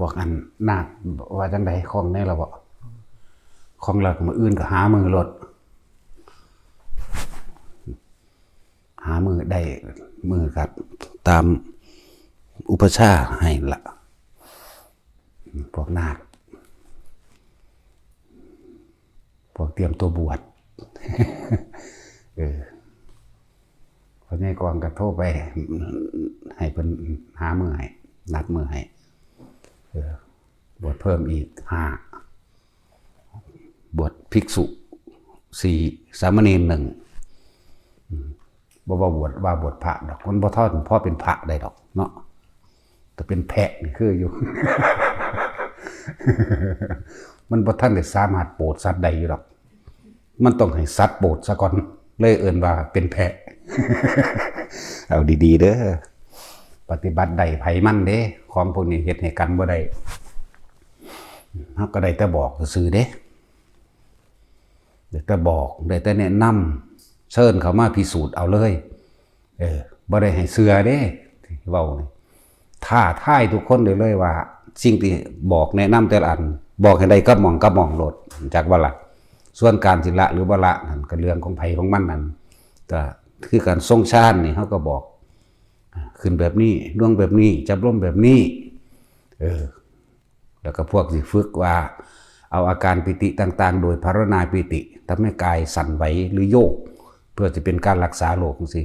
พวกอันนาคว่าจังใดของในเราบ่ของเรามืออื่นก็หามือรถหามือได้มือกับตามอุปชาให้ละพวกนาคพวกเตรียมตัวบวชพอนี่กองกระโทษไปให้เป็นหามือให้นัดมือให้บวชเพิ่มอีก5บวชภิกษุ4สามเณร1บ่บวชว่าบวชพระดอกมันบ่ทอดพ่อเป็นพระได้ดอกเนาะแต่เป็นแพะนี่คืออยู่ มันบ่ทันได้สามารถโปรดสัตว์ใดอยู่ดอกมันต้องให้สัตว์โปรดซะก่อนเลยเอิ้นว่าเป็นแพะ เอาดีๆเด้อปฏิบัติได้ไผมันเด้ของพวกนี้เฮ็ดให้กันบ่ได้เฮาก็ได้แต่บอกซื่อเด้ได้แต่บอกได้แต่แนะนำเชิญเขามาพิสูจน์เอาเลยบ่ได้ให้เชื่อเด้เว้านี่ท้าทายทุกคนเลยว่าสิ่งที่บอกแนะนำแต่ละอันบอกให้ได้กับหม่องโลดจากว่าล่ะส่วนการสิละหรือบ่ละนั่นก็เรื่องของไผของมันนั่นก็คือการทรงฌานนี่เฮาก็บอกขึ้นแบบนี้ล่วงแบบนี้จับล่มแบบนี้แล้วก็พวกสิฝึกว่าเอาอาการปิติต่างๆโดยภารณาปิติทำให้กายสั่นไหวหรือโยกเพื่อจะเป็นการรักษาโรคจังซี่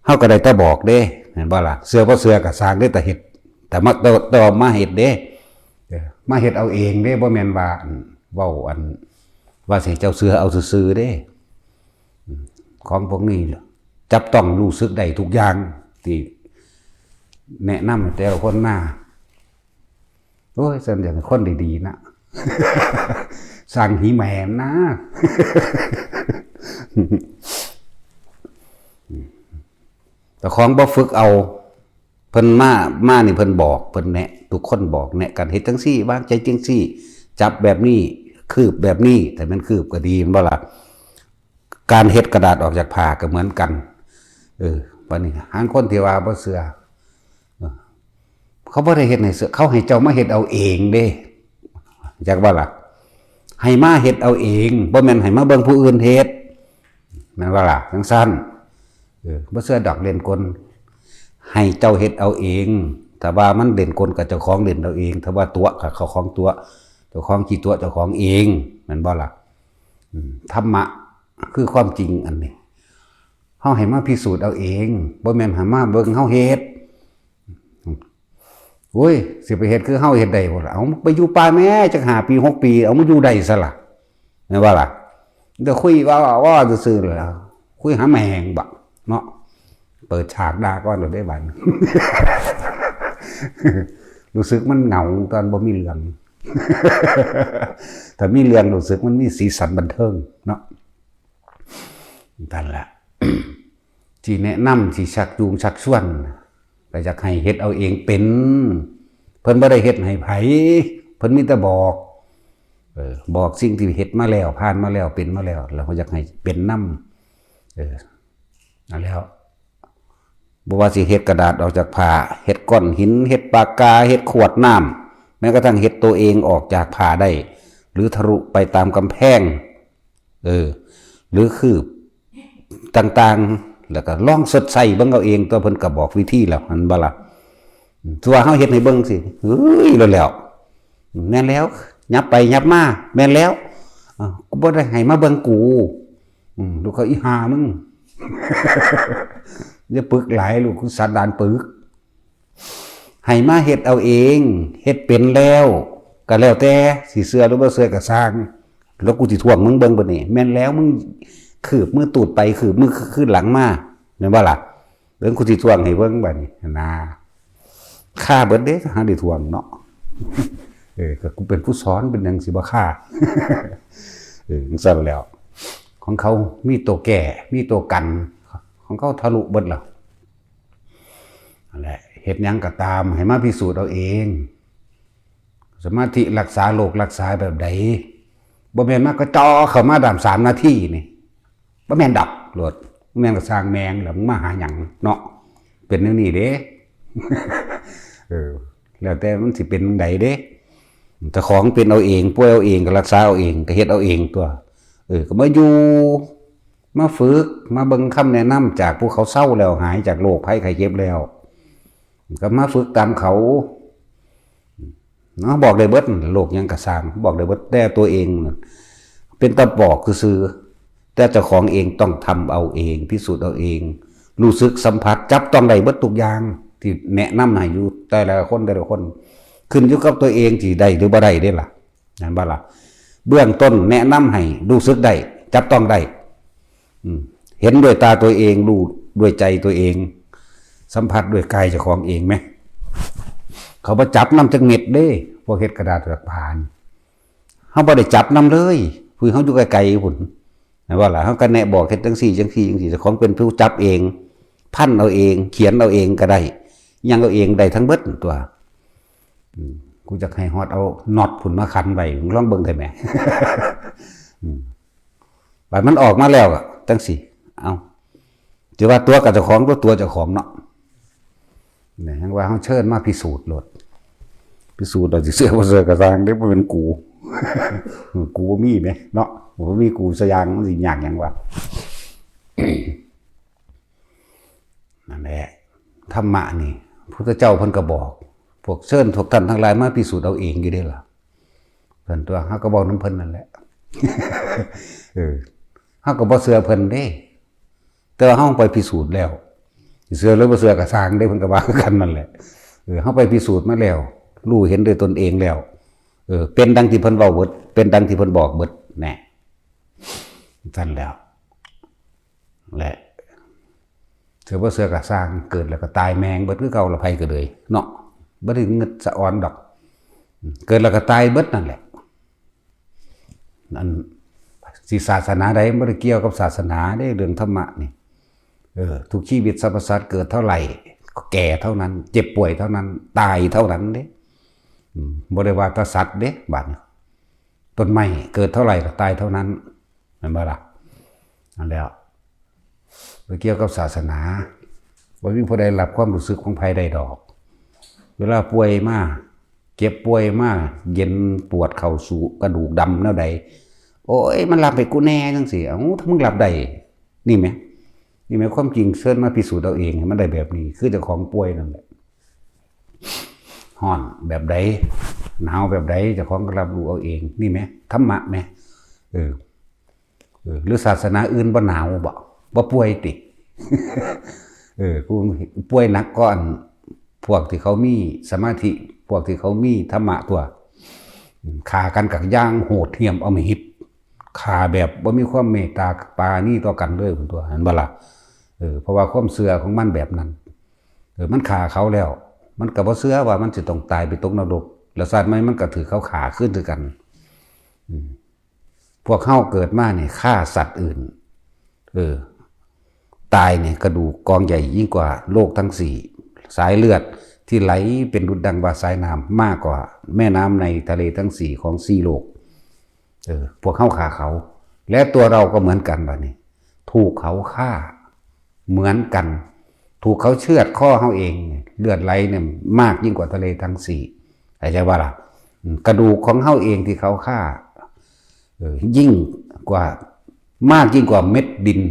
เฮาก็ได้แต่บอกเด้เห็นบ่ล่ะเสือบ่เสือก็สร้างได้แต่เฮ็ดแต่มาเฮ็ดเด้มาเฮ็ดเอาเองเด้บ่แม่นว่าเว้าอันว่าสิเจ้าเสือเอาซื่อๆเด้ของพวกนี้จับต้องรู้สึกได้ทุกอย่างที่แนะนำแต่ละคนมาโอ้ยส่วนใหญ่คนดีๆนะสร้างหีแหมมนะแต่ของบ่ฝึกเอาเพิ่นมานี่เพิ่นบอกเพิ่นแนะทุกคนบอกแนะกันเฮ็ดจังซี่วางใจจังซี่จับแบบนี้คืบแบบนี้แต่มันคืบก็ดีบ่ล่ะการเฮ็ดกระดาษออกจากผ้าก็เหมือนกันบัดนี้หางคนที่ว่าบ่เชื่อเขาบ่ได้เฮ็ดให้เชื่อเขาให้เจ้ามาเฮ็ดเอาเองเด้จักว่าล่ะให้มาเฮ็ดเอาเองบ่แม่นให้มาเบิ่งผู้อื่นเฮ็ดแม่นว่าล่ะจังซั่นบ่เชื่อดอกเล่นกลให้เจ้าเฮ็ดเอาเองถ้าว่ามันเล่นกลกับเจ้าของเล่นเอาเองถ้าว่าตัวกับเขาของตัวเจ้าของกี่ตัวเจ้าของเองแม่นบ่ล่ะธรรมะคือความจริงอันนี้เฮาให้มาพิสูจน์เอาเองบ่แม่นให้มาเบิ่งเฮาเฮ็ดโอ้ยสิไปเฮ็ดคือเฮาเฮ็ดได้บ่ล่ะเอาไปอยู่ป่าแม่จัก5 ปี 6 ปีเอามาอยู่ได้ซะล่ะแม่นว่าล่ะเดี๋ยวคุยว่าซื่อๆเลยคุยหาแมงบักเนาะเปิดฉากด่าก่อนได้บัด รู้สึกมันเหงาตอนบ่มีเรื่อง ถ้ามีเรื่องรู้สึกมันมีสีสันบันเทิงเนาะนั่นแหละ ที่แนะนำที่ชักจูงชักชวนก็อยากให้เฮ็ดเอาเองเป็นเพิ่นบ่ได้เฮ็ดให้ไผเพิ่นมีแต่บอกสิ่งที่เฮ็ดมาแล้วผ่านมาแล้วเป็นมาแล้วแล้วเขาอยากให้เป็นนำนั่นแล้วบ่ว่าสิเฮ็ดกระดาษออกจากผ้าเฮ็ดก้อนหินเฮ็ดปากกาเฮ็ดขวดน้ำแม้กระทั่งเฮ็ดตัวเองออกจากผ้าได้หรือทะลุไปตามกำแพงหรือคืบต่างๆแล้วก็ลองสดใส่เบิ่งเอาเองตัวเพิ่นก็บอกวิธีแล้วมันบ่ล่ะตัวเฮาเฮ็ดให้เบิ่งสิเฮ้ยแล้วแม่นแล้วยับไปยับมาแม่นแล้วกูบ่ได้ให้มาเบิ่งกูลูกเขาอีห่ามึง อย่าปึกหลายลูกคุณสันดานปึกให้มาเฮ็ดเอาเองเฮ็ดเป็นแล้วก็แล้วแต่สิเชื่อหรือบ่เชื่อก็สร้างแล้วกูสิทวงมึงเบิ่งบ่นี่แม่นแล้วมึงขืบมือตูดไปขืบมือขึ้นหลังมาแม่นบ่ล่ะเบิ่งกูสิทวงให้เบิ่งบัดนี้นะฆ่าเบิดเด้หาได้ทวงเนาะก็กูเป็นผู้สอนเป็นจังสิบ่ฆ่าจังซั่นแล้วของเขามีตัวแก่มีตัวกันของเขาทะลุเบิดแล้วนั่นแหละเฮ็ดหยังก็ตามให้มาพิสูจน์เอาเองสมาธิรักษาโรครักษาแบบใดบ่แม่นมากระจอเข้ามาดาม3 นาทีนี่บ่แม่นดับโลดบ่แม่นก็สร้างแมงแล้วมึงมาหาหยังเนาะเป็นแนวนี้เด้ แล้วแต่มันสิเป็นจังไดเด้แต่ของเป็นเอาเองป่วยเอาเองก็รักษาเอาเองก็เฮ็ดเอาเองตัวก็มาอยู่มาฝึกมาเบิ่งคำแนะนำจากผู้เขาเศร้าแล้วหายจากโรคภัยไข้เจ็บแล้วก็มาฝึกตามเขาเนาะบอกได้เบิดโรคยังกระสร้างบอกได้เบิดแต่ตัวเองเป็นตะบอกซื่อแต่เจ้าของเองต้องทำเอาเองพิสูจน์เอาเองรู้สึกสัมผัสจับต้องได้เบิดทุกอย่างที่แนะนำให้อยู่แต่ละคนขึ้นอยู่กับตัวเองที่ได้หรือบ่ได้เด้ล่ะนั่นบ่ล่ะเบื้องต้นแนะนำให้รู้สึกได้จับต้องได้เห็นด้วยตาตัวเองรู้ด้วยใจตัวเองสัมผัสด้วยกายเจ้าของเองไหมเขาบ่จับนำจักเม็ดเด้พวกเฮ็ดกระดาษแบบผ่านเฮาบ่ได้จับนำเลยผู้เฮาอยู่ไกลๆพุ่นนะว่าล่ะเฮาก็แนะบอกเฮ็ดจังซี่เจ้าของเป็นผู้จับเองพันเอาเองเขียนเอาเองก็ได้ยังเอาเองได้ทั้งเบิดตัวกูจะให้ฮอดเอาน็อตพุ่นมาคันไว้ลองเบิ่งได้ไหมบัดมันออกมาแล้วจังซี่เอาจะว่าตัวกับเจ้าของตัวเจ้าของเนาะเนี่ยยังว่าเฮาเชิญมาพิสูจน์โลดพิสูจน์เราสิเชื่อบ่เชื่อก็สร้างเด้บ่เป็นกูกูบ่มีแหมเนาะบ่มีกูซะอย่างมันสิยากหยังวะนั่นแหละธรรมะนี่พุทธเจ้าเพิ่นก็บอกพวกเชิญทุกท่านทั้งหลายมาพิสูจน์เอาเองอยู่เด้ล่ะเพิ่นตัวเฮาก็บอกน้ำเพิ่นนั่นแหละเฮาก็บ่เชื่อเพิ่นเด้แต่ว่าเฮาไปพิสูจน์แล้วเชื่อหรือบ่เชื่อก็สร้างได้เพิ่นก็ว่ากันนั่นแหละเฮาไปพิสูจน์มาแล้วรู้เห็นด้วยตนเองแล้วเป็นดังที่เพิ่นเว้าเบิดเป็นดังที่เพิ่นบอกเบิดแน่ซั่นแล้วแหละเชื่อบ่เชื่อก็สร้างเกิดแล้วก็ตายแมงเบิดคือเก่าละไผก็เลยเนาะบ่ได้เงิดสะอ่อนดอกเกิดแล้วก็ตายเบิดนั่นแหละนั่นสิศาสนาใดบ่ได้เกี่ยวกับศาสนาได้เรื่องธรรมะนี่ทุกชีวิตสรรพสัตว์เกิดเท่าไหร่ก็แก่เท่านั้นเจ็บป่วยเท่านั้นตายเท่านั้นเด้บ่ได้ว่าแต่สัตว์เด้บัดต้นไม้เกิดเท่าไหร่ก็ตายเท่านั้นแม่นบ่ล่ะนั่นแล้วบ่เกี่ยวกับศาสนาบ่มีผู้ใดรับความรู้สึกของไผได้ดอกเวลาป่วยมาเจ็บป่วยมาเย็นปวดเข่าสู่กระดูกดำแนวใดโอ้ยมันรับให้กูแน่จังซี่เอ้าถ้ามึงรับได้นี่แหมนี่แหมความจริงเชิญมาพิสูจน์เอาเองให้มันได้แบบนี้คือเจ้าของป่วยนั่นแหละฮ้อนแบบใดหนาวแบบใดเจ้าของก็รับรู้เอาเองนี่แหมธรรมะแหมหรือศาสนาอื่นบ่หนาวบ่ป่วยติกูป่วยหนักก่อนพวกที่เขามีสมาธิพวกที่เขามีธรรมะตัวฆ่ากันกับย่างโหดเหี้ยมเอามาหิบฆ่าแบบบ่มีความเมตตาปราณีต่อกันเลยพุ่นตัวเห็นบ่ล่ะเพราะว่าความเชื่อของมันแบบนั้นมันฆ่าเขาแล้วมันก็บ่เชื่อว่ามันสิต้องตายไปตกนรกแล้วสัตว์มันก็ถือเขาฆ่าขึ้นด้วยกันพวกเฮาเกิดมาเนี่ยฆ่าสัตว์อื่นตายเนี่ยกระดูกกองใหญ่ยิ่งกว่าโลกทั้งสี่สายเลือดที่ไหลเป็นดุจดังว่าสายน้ำมากกว่าแม่น้ำในทะเลทั้งสี่ของสี่โลกพวกเขาฆ่าเขาและตัวเราก็เหมือนกันแบบนี้ถูกเขาฆ่าเหมือนกันถูกเขาเชือดข้อเขาเองเลือดไหลเนี่ยมากยิ่งกว่าทะเลทั้งสี่เข้าใจว่าล่ะกระดูกของเขาเองที่เขาฆ่ายิ่งกว่ามากยิ่งกว่าเม็ดดิน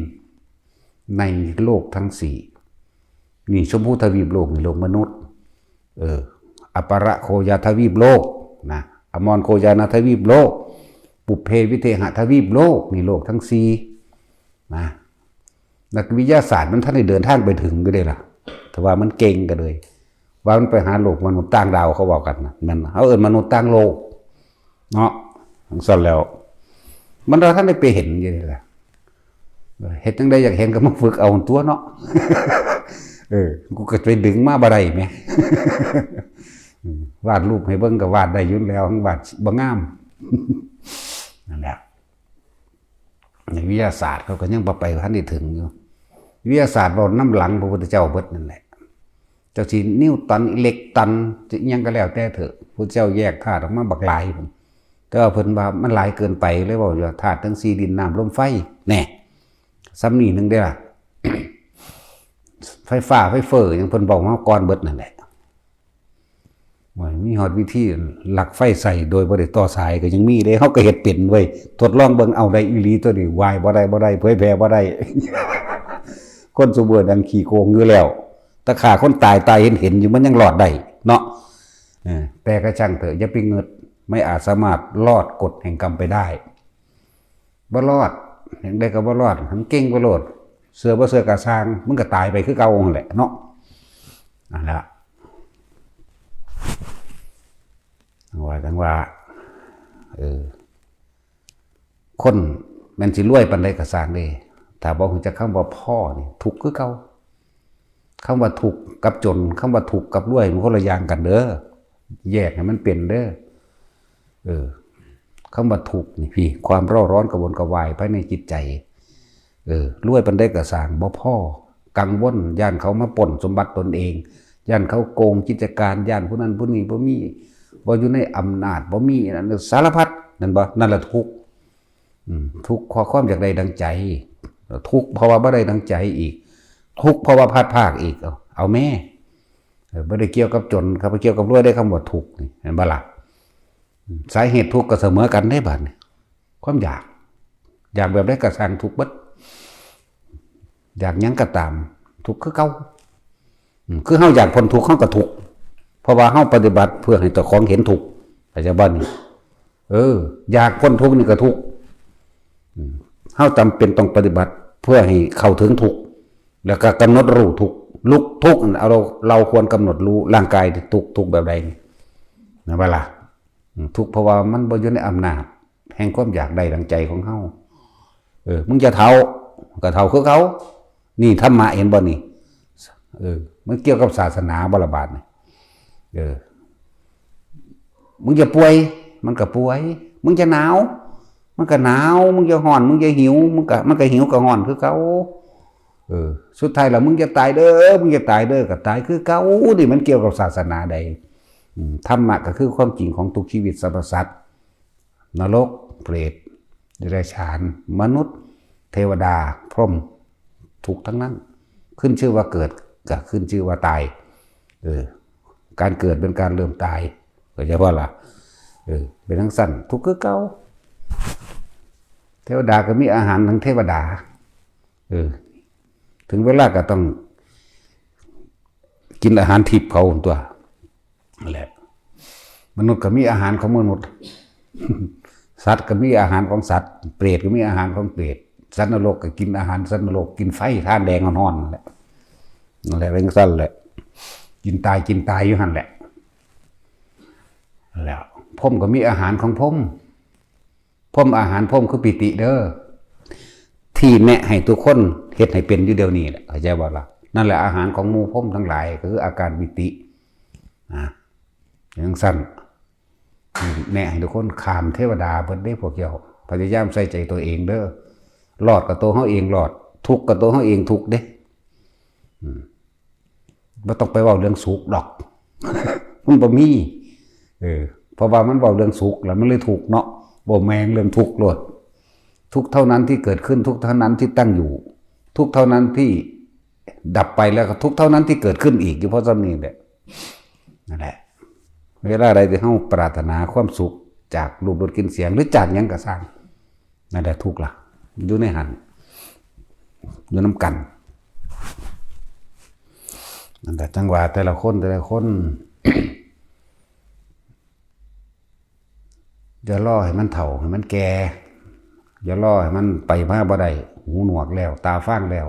ในโลกทั้งสี่นี่ชมพูทวีปโลกนี่โลกมนุษย์อปรโคยาทวีปโลกนะอมรโคยานาทวีปโลกปุเพวิเทหทวีปโลกนี่โลกทั้งสี่นะนักวิทยาศาสตร์มันท่านได้เดินทางไปถึงก็ได้ล่ะแต่ว่ามันเก่งกันเลยว่ามันไปหาโลกมนุษย์ต่างดาวเขาบอกกันนะมันเขามนุษย์ต่างโลกเนาะทั้งสิ้นแล้วมันเราท่านได้ไปเห็นยังไงล่ะเห็นจังได้อยากเห็นก็มาฝึกเอาตัวเนาะกูก็ไปดึงมาบ่ได้แหมวาดรูปให้เบิ่งก็วาดได้ยุ่นแล้ววาดบ่งามนั่นแหละในวิทยาศาสตร์เขาก็ยังบ่ไปทันได้ถึงอยู่วิทยาศาสตร์บอกน้ำหลังพระพุทธเจ้าเบิดนั่นแหละเจ้าสินิวตันอิเล็กตันจะยังก็แล้วแต่เถอะพระเจ้าแยกธาตุออกมาบักหลายผมแต่ว่าเพิ่นว่ามันหลายเกินไปเลยบอกว่าธาตุทั้ง4ดินน้ำลมไฟแน่ซ้ำนี่นึงได้ล่ะไฟฟ้าไฟเฟอร์ยังเพิ่นบอกมาก่อนเบิดนั่นแหละ ว่ามีฮอดวิธีหลักไฟใส่โดยบ่ได้ต่อสายก็ยังมีเด้เฮาก็เฮ็ดเป็นเว้ยทดลองเบิ่งเอาได้อีหลีตัวนี้วายบ่ได้เผยแพร่บ่ได้ คนซุมื้อนั้นขี้โกงอยู่แล้วตะขาคนตายเห็นอยู่มันยังรอดได้เนาะแต่ก็ช่างเถอะอย่าไปเงิดไม่อาจสามารถรอดกฎแห่งกรรมไปได้บ่รอดอย่างใดก็บ่รอดทั้งเก่งบ่โลดเสือบ่เสือกะสร้างมึงก็ตายไปคือเก่านั่นแหละเนาะนั่นล่ะว่าจังว่าคนแม่นสิรวยปานใดก็สร้างเด้ถ้าบ่ฮู้จักคำว่าพ่อนี่ทุกข์คือเก่าคำว่าทุกข์กับจนคำว่าทุกข์กับรวยมันคนละอย่างกันเด้อแยกให้มันเป็นเด้อคำว่าทุกข์นี่พี่ความเร่าร้อนกระวนกระวายภายในจิตใจรวยปานใดก็สร้างบ่พอกังวลย่านเขามาปล้นสมบัติตนเองย่านเขาโกงกิจการย่านผู้นั้นผู้นี้บ่มีบ่อยู่ในอำนาจบ่มีนั่นสารพัดนั่นบ่นั่นละทุกข์ทุกข์ความอยากได้ดังใจทุกข์เพราะว่าบ่ได้ดังใจอีกทุกข์เพราะว่าพลาดพลาดอีกเอาแม่บ่ได้เกี่ยวกับจนครับเกี่ยวกับรวยได้คำว่าทุกข์นี่เห็นบ่ล่ะสาเหตุทุกข์ก็เสมอกันได้บัดนี้ความอยากแบบใดก็สร้างทุกข์เบิดอยากหยังก็ตามทุกข์คือเก่าคือเฮาอยากพ้นทุกข์เฮาก็ทุกข์เพราะว่าเฮาปฏิบัติเพื่อให้เจ้าของเห็นทุกข์เข้าใจบ่นี่อยากพ้นทุกข์นี่ก็ทุกข์เฮาจำเป็นต้องปฏิบัติเพื่อให้เข้าถึงทุกข์แล้วก็กำหนดรู้ทุกข์ลุกทุกข์เราควรกำหนดรู้ร่างกายทุกข์แบบใดนะบ่ล่ะทุกข์เพราะว่ามันบ่อยู่ในอำนาจแห่งความอยากได้ดังใจของเฮามึงจะเฒ่าก็เฒ่าคือเขานี่ธรรมะเห็นบ่นี่มันเกี่ยวกับศาสนาบ่ละบาดนี่มึงจะป่วยมันก็ป่วยมึงจะหนาวมันก็หนาวมึงจะร้อนมึงจะหิวมันก็หิวก็ร้อนคือเขาสุดท้ายแล้วมึงจะตายเด้อมึงจะตายเด้อก็ตายคือเขานี่มันเกี่ยวกับศาสนาใดธรรมะก็คือความจริงของทุกชีวิตสรรพสัตว์นรกเปรตเดรัจฉานมนุษย์เทวดาพรหมทุกทั้งนั้นขึ้นชื่อว่าเกิดก็ขึ้นชื่อว่าตายการเกิดเป็นการเริ่มตายก็จะว่าล่ะเป็นทั้งสั้นทุกข์คือเก่าเทวดาก็มีอาหารทั้งเทวดาถึงเวลาก็ต้องกินอาหารทิพย์เขาตัวนั่นแหละมนุษย์ก็มีอาหารของมนุษย์สัตว์ก็มีอาหารของสัตว์เปรตก็มีอาหารของเปรตสัตว์นรกก็กินอาหารสัตว์นรกกินไฟท่านแดงอ่อนๆนั่นแหละเป็นสั้นแหละกินตายอยู่หั่นแหละแล้วพรหมก็มีอาหารของพรหมอาหารพรหมคือปิติเด้อที่แนะให้ทุกคนเฮ็ดให้เป็นอยู่เดี๋ยวนี้แหละเข้าใจบ่ล่ะนั่นแหละอาหารของหมู่พรหมทั้งหลายก็คืออาการปิติอย่างสั้นแนะให้ทุกคนข้ามเทวดาเบิดได้พวกเจ้าพยายามใส่ใจตัวเองเด้อรอดกับตัวเฮาเองรอดทุกข์กับตัวเฮาเองทุกข์เด้บ่ต้องไปเว้าเรื่องสุขดอก มันบ่มีเพราะว่ามันเว้าเรื่องสุขแล้วมันเลยทุกข์เนาะบ่แม่งเรื่องทุกข์โลดทุกเท่านั้นที่เกิดขึ้นทุกเท่านั้นที่ตั้งอยู่ทุกเท่านั้นที่ดับไปแล้วก็ทุกเท่านั้นที่เกิดขึ้นอีกอยู่เพราะซ้ำนี้แหละนั่นแหละเวลาใดที่เฮาปรารถนาความสุขจากรูปรสกลิ่นเสียงหรือจากหยังก็สร้างนั่นแหละทุกข์ล่ะอยู่ในหันอยู่น้ำกันนั่นแหละจังหวะแต่ละคน อย่าล่อให้มันเฒ่าให้มันแก่อย่าล่อให้มันไปมาบ่ได้หูหนวกแล้วตาฟ้างแล้ว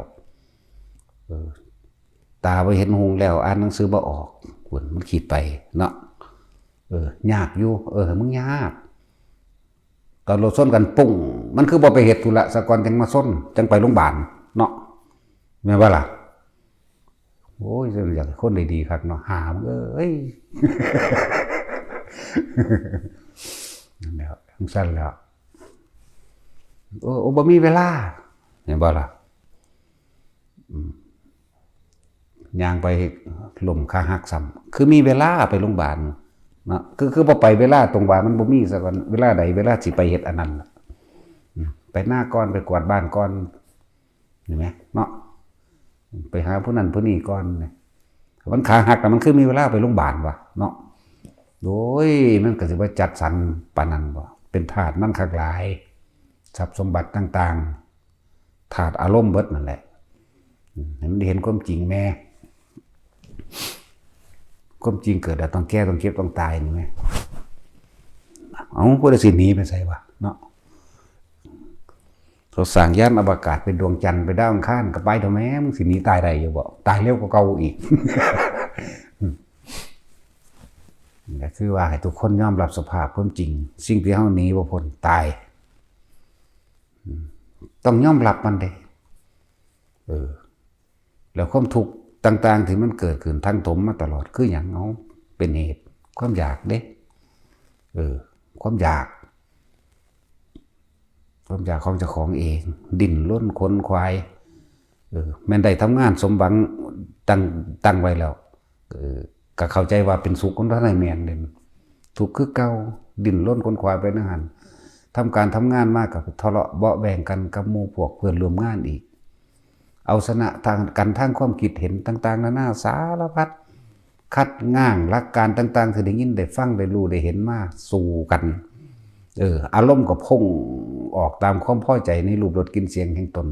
ตาบ่เห็นหงแล้วอ่านหนังสือบ่ออกมันขีดไปเนาะยากอยู่มึงยากตอนเราส้นกันปุ้งมันคือบ่ไปเฮ็ดธุระซะก่อนจังมาส้นจังไปโรงพยาบาลเนาะแม่นบ่ล่ะโอ้ยอยากคนดีๆคักเนาะหามเอ้ย นั่นแหละทั้งสั้นแล้วบ่มีเวลาเห็นบ่ล่ะย่างไปลมขาหักซ้ำคือมีเวลาไปโรงพยาบาลเนาะคือบ่ไปเวลาตรงว่ามันบ่มีซะก่อนเวลาใดเวลาสิไปเฮ็ดอันนั้นไปหน้าก่อนไปกวาดบ้านก่อนเห็นไหมเนาะไปหาผู้นั้นผู้นี้ก่อนมันขาหักแต่มันคือมีเวลาไปโรงพยาบาลวะเนาะ โดยมันก็สิว่าจัดสรรปานนั้นบ่เป็นธาตุมันคักหลายทรัพย์สมบัติต่างๆธาตุอารมณ์เบิดนั่นแหละให้มันเห็นความจริงแม่ความจริงเกิดแล้วต้องแก้ต้องเก็บต้องตายนี่แม่เอาผู้ใดสิหนีไปไสวะเนาะเขาสร้างยานอวกาศเป็นดวงจันทร์ไปดาวอังคารก็ไปเถอะแม่มึงสิหนีตายได้อยู่บ่ตายเร็วกว่าเก่าอีกก็คือว่าให้ทุกคนยอมรับสภาพความจริงสิ่งที่เฮาหนีบ่พ้นตายต้องยอมรับมันเด้แล้วความทุกข์ต่างๆที่มันเกิดขึ้นทั้งถมมาตลอดคือหยังเอาเป็นเหตุความอยากเด้ความอยากของเจ้าของเองดิ้นรนขนขวายแม้นได้ทำงานสมหวังตั้งไว้แล้วก็เข้าใจว่าเป็นสุขของท่านนายแม่นเด่นทุกข์คือเก่าดิ้นรนขนขวายไปนั่นหั่นทำงานมากกับทะเลาะเบาะแบ่งกันกับหมู่พวกเพื่อนร่วมงานอีกเอาชนะทางกันทางความคิดเห็นต่างๆนานาสารพัดคัดง้างหลักการต่างๆที่ได้ยินได้ฟังได้รู้ได้เห็นมาสู่กันอารมณ์ก็พุ่งออกตามความพอใจในรูปรสกลิ่นเสียงแห่งตน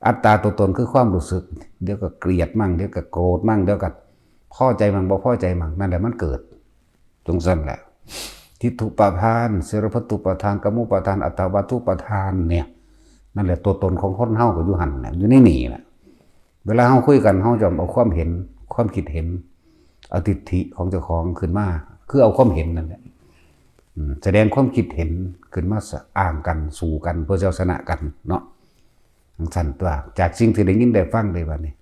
อัตตาตัวตนคือความรู้สึกเดี๋ยวก็เกลียดมั่งเดี๋ยวก็โกรธมั่งเดี๋ยวก็พอใจมั่งบ่พอใจมั่งนั่นแหละมันเกิดตรงนั้นแหละทิฏฐุปาทานเสรพัตตุปาทานกัมมุปาทานอัตตวัตถุปาทานเนี่ยนั่นแหละตัวตนของคนเฮาก็อยู่หั่นน่ะอยู่ในนี่แหละเวลาเฮาคุยกันเฮาจะเอาความเห็นความคิดเห็นเอาทิฏฐิของเจ้าของขึ้นมาคือเอาความเห็นนั่นแหละแสดงความคิดเห็นขึ้นมาอ้างกันสู่กันเพื่อจะชนะกันเนาะทั้งสั้นตัวจากสิ่งที่ได้ยินได้ฟังได้บัดนี้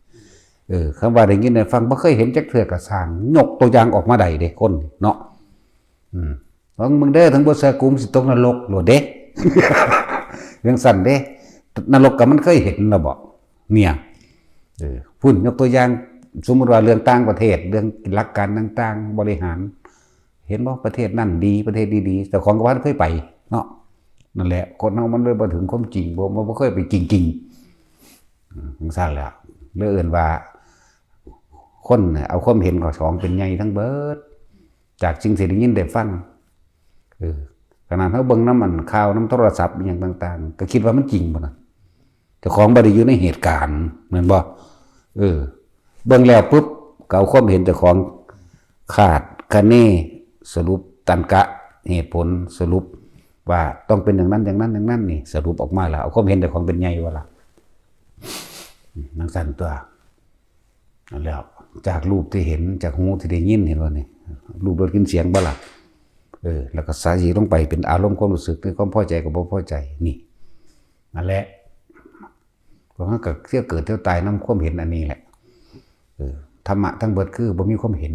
คำว่าได้ยินได้ฟังบ่เคยเห็นจักเทื่อกระสร้างยกตัวอย่างออกมาได้เด้คนเนาะว่ามึงเด้อทั้งบ่แซ่กุมสิตกนรกโลดเด้ เรื่องสั้นเด้นรกก็มันเคยเห็นแล้วบ่เนี่ยพุ่นยกตัวอย่างสมมุติว่าเรื่องต่างประเทศเรื่องหลักการต่างๆบริหารเห็นว่าประเทศนั่นดีประเทศดีๆแต่ของก็ว่าเคยไปเนาะนั่นแหละคนเฮามันเลยบ่ถึงความจริงบ่เคยไปจริงๆจังซั่นแหละเลยเอิ้นว่าคนเอาความเห็นของสองเป็นใหญ่ทั้งเบิดจากสิ่งที่ได้ยินได้ฟังขนาดเฮาเบิ่งน้ำมันข่าวน้ำโทรศัพท์อย่างต่างๆก็คิดว่ามันจริงบ่นะเจ้าของบ่ได้อยู่ในเหตุการณ์แม่นบ่เบิ่งแล้วปุ๊บก็เอาความเห็นเจ้าของคาดคะเนสรุปตันกะเหตุผลสรุปว่าต้องเป็นอย่างนั้นอย่างนั้นอย่างนั้นนี่สรุปออกมาแล้วเอาความเห็นแต่ของเป็นไงวะล่ะนังสั่นตัวแล้วจากรูปที่เห็นจากหูที่ได้ยินเห็นว่านี่รูปรสกลิ่นเสียงบ่ล่ะแล้วก็สายลงไปเป็นอารมณ์ความรู้สึกความพอใจกับบ่พอใจนี่นั่นแหละเพราะงั้นก็เที่ยวเกิดเที่ยวตายน้ำความเห็นอันนี้แหละธรรมะทั้งเบิดคือบ่มีความเห็น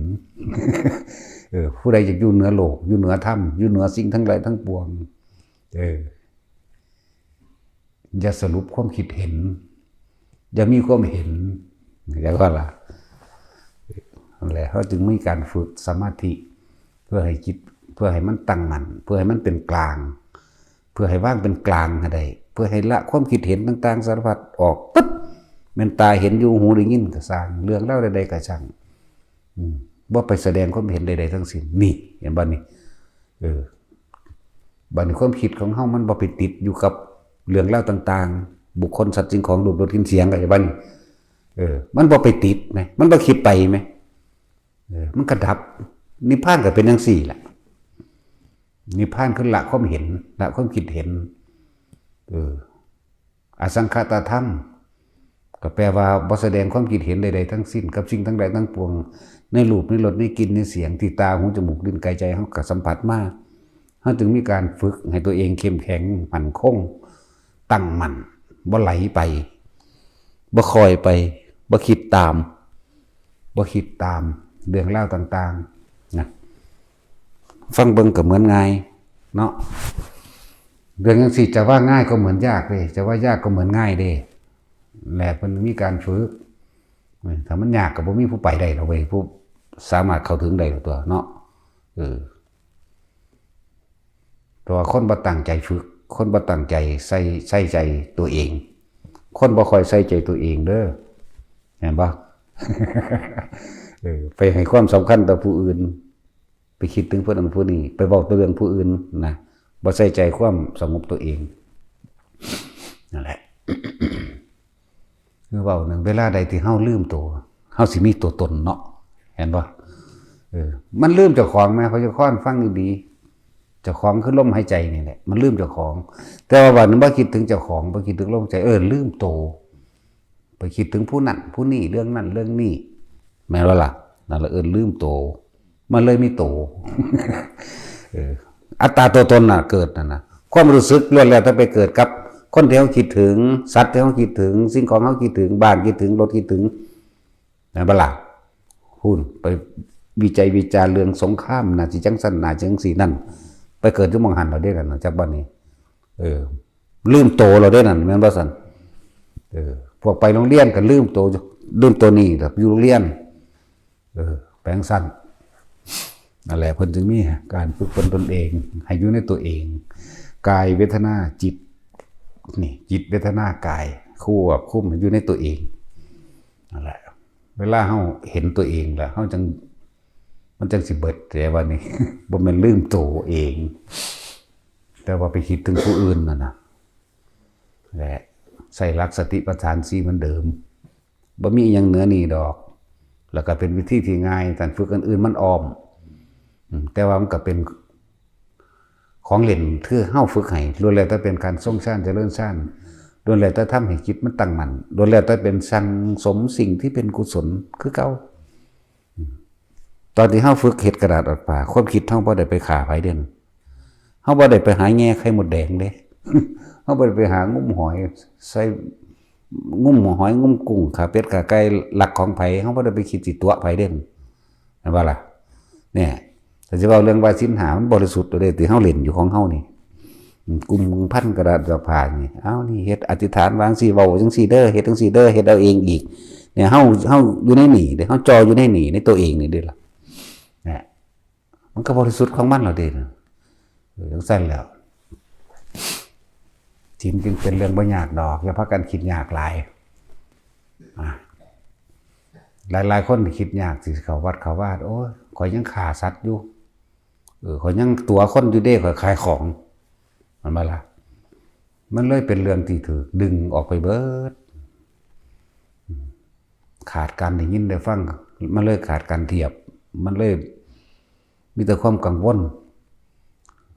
ผู้ใดอยากอยู่เหนือโลกอยู่เหนือธรรมอยู่เหนือสิ่งทั้งหลายทั้งปวงอย่าสรุปความคิดเห็นอย่ามีความเห็นอย่างว่าล่ะนั่นแหละเขาจึงมีการฝึกสมาธิเพื่อให้จิตเพื่อให้มันตั้งมั่นเพื่อให้มันเป็นกลางเพื่อให้ว่างเป็นกลางให้ได้เพื่อให้ละความคิดเห็นต่างๆสารพัดออกปึ๊บแม่นตาเห็นอยู่หูได้ยินก็สร้างเรื่องเล่าใดๆก็ช่างบ่ไปแสดงความเห็นใดๆทั้งสิ้นนี่เห็นบ่นี่บัดนี้ความคิดของเฮามันบ่ไปติดอยู่กับเรื่องเล่าต่างๆบุคคลสัตว์สิ่งของรูปรสกลิ่นเสียงก็อย่างบัดนี้มันบ่ไปติดมั้ยมันบ่คิดไปมั้ยมันก็ดับนิพพานก็เป็นจังซี่แหละนิพพานคือละความเห็นละความคิดเห็นอสังขตธรรมก็แปลว่าบ่แสดงความคิดเห็นใดๆทั้งสิ้นกับสิ่งทั้งหลายทั้งปวงในรูปในรสในกลิ่นในเสียงที่ตาหูจมูกลิ้นกายใจเฮาก็สัมผัสมาเฮาจึงมีการฝึกให้ตัวเองเข้มแข็งมั่นคงตั้งมั่นบ่ไหลไปบ่คอยไปบ่คิดตามเรื่องราวต่างๆนะฟังเบิ่งก็เหมือนง่ายเนาะเรื่องจังซี่จะว่าง่ายก็เหมือนยากเด้จะว่ายากก็เหมือนง่ายเด้แหละเพิ่นมีการฝึกถ้ามันยากก็บ่มีผู้ไปได้หรอกเว้ยผู้สามารถเข้าถึงได้ตัวเนาะตัวคนบ่ตั้งใจฝึกคนบ่ตั้งใจใส่ใจตัวเองคนบ่ค่อยใส่ใจตัวเองเด้อเห็นบ่ไปให้ความสำคัญต่อผู้อื่น ไปคิดถึงผู้นั้นผู้นี้ไปเว้าตัวเรื่องผู้อื่นนะบ่ใส่ใจความสงบตัวเองนั่นแหละ คือเว้านึงเวลาใดที่เฮาลืมตัวเฮาสิมีตัวตนเนาะเห็นบ่มันลืมเจ้าของแม่เขาจะค้อนฟังดีๆเจ้าของคือลมหายใจนี่แหละมันลืมเจ้าของแต่ว่าวันนึงบ่คิดถึงเจ้าของบ่คิดถึงลมหายใจลืมตัวไปคิดถึงผู้นั้นผู้นี้เรื่องนั้นเรื่องนี้แม่นบ่ล่ะนั่นละลืมตัวมันเลยมีตัว อัตตาตัวตนน่ะเกิดนั่นน่ะความรู้สึกล้วนแล้วถ้าไปเกิดกับคนที่เขาคิดถึงสัตว์ที่เขาคิดถึงสิ่งของเขาคิดถึงบ้านคิดถึงรถคิดถึงนะบ่ล่ะหุ่นไปวิจัยวิจารณ์เรื่องสงครามน่ะสิจังซั่นน่ะจังซี่นั่นไปเกิดอยู่มองหันเราได้กันจากบ้านนี้ลืมโตเราได้นั่นแม่นบ่ซั่นพวกไปโรงเรียนก็ลืมโตนี่แบบอยู่โรงเรียนแปลงสั้นนั่นแหละเพิ่นจึงมีการฝึกฝนตนเองให้อยู่ในตัวเองกายเวทนาจิตนี่จิตเวทนากายควบคุมอยู่ในตัวเองนั่นแหละเวลาเฮาเห็นตัวเองแล้วเฮาจังมันจังสิเบิดแต่ว่านี่ บ่แม่นลืมตัวเองแต่ว่าไปคิดถึงผู้อื่นนั่นน่ะและใส่หลักสติปัฏฐาน4เหมือนเดิมบ่มีอีหยังเหนือนี้ดอกแล้วก็เป็นวิธีที่ง่ายการฝึกอื่นๆมันอ้อมแต่ว่ามันก็เป็นของเล่นที่เฮาฝึกให้ล้วนแล้วแต่เป็นการทรงฌานเจริญฌานล้วนแล้วแต่ทำให้จิตมันตั้งมั่นล้วนแล้วแต่เป็นสั่งสมสิ่งที่เป็นกุศลคือเก่าตอนที่เฮาฝึกเฮ็ดกระดาษออกป่าความคิดเฮาบ่ได้ไปฆ่าไผเด้นเฮาบ่ได้ไปหาแง่ไข่มดแดงเด้ เฮาบ่ได้ไปหางุ้มหอยใส่งุ้มหอยงุ้มกุ้งขาเป็ดขาไก่หลักของไผเฮาบ่ได้ไปคิดสิตัวไผเด้นเห็นบ่ล่ะเนี่ยแต่จะเว้าเรื่องว่าศีลห้ามันบริสุทธิ์ตัวเด้ที่เฮาเล่นอยู่ของเฮานี่กลุ่มพันกระดาษดอกผ้านี่เอ้านี่เฮ็ดอธิษฐานวางสิเว้าจังซี่เด้อเฮ็ดจังซี่เด้อเฮ็ดเอาเองอีกเนี่ยเฮาอยู่ในนี่เด้เฮาจออยู่ในนี่ในตัวเองนี่เด้ล่ะเนี่ยมันก็บริสุทธิ์ของมันแล้วเด้จังซั่นแล้วศีลจึงเป็นเรื่องบ่ยากดอกอย่าพากันคิดยากหลายหลายคนที่คิดยากสิเขาวัดเขาวาดโอ้ยข่อยยังฆ่าสัตว์อยู่ข่อยยังตัวคนอยู่เด้ข่อยขายของมันบ่ล่ะมันเลยเป็นเรื่องที่ถูกดึงออกไปเบิดขาดการได้ยินได้ฟังมันเลยขาดการเทียบมันเลยมีแต่ความกังวล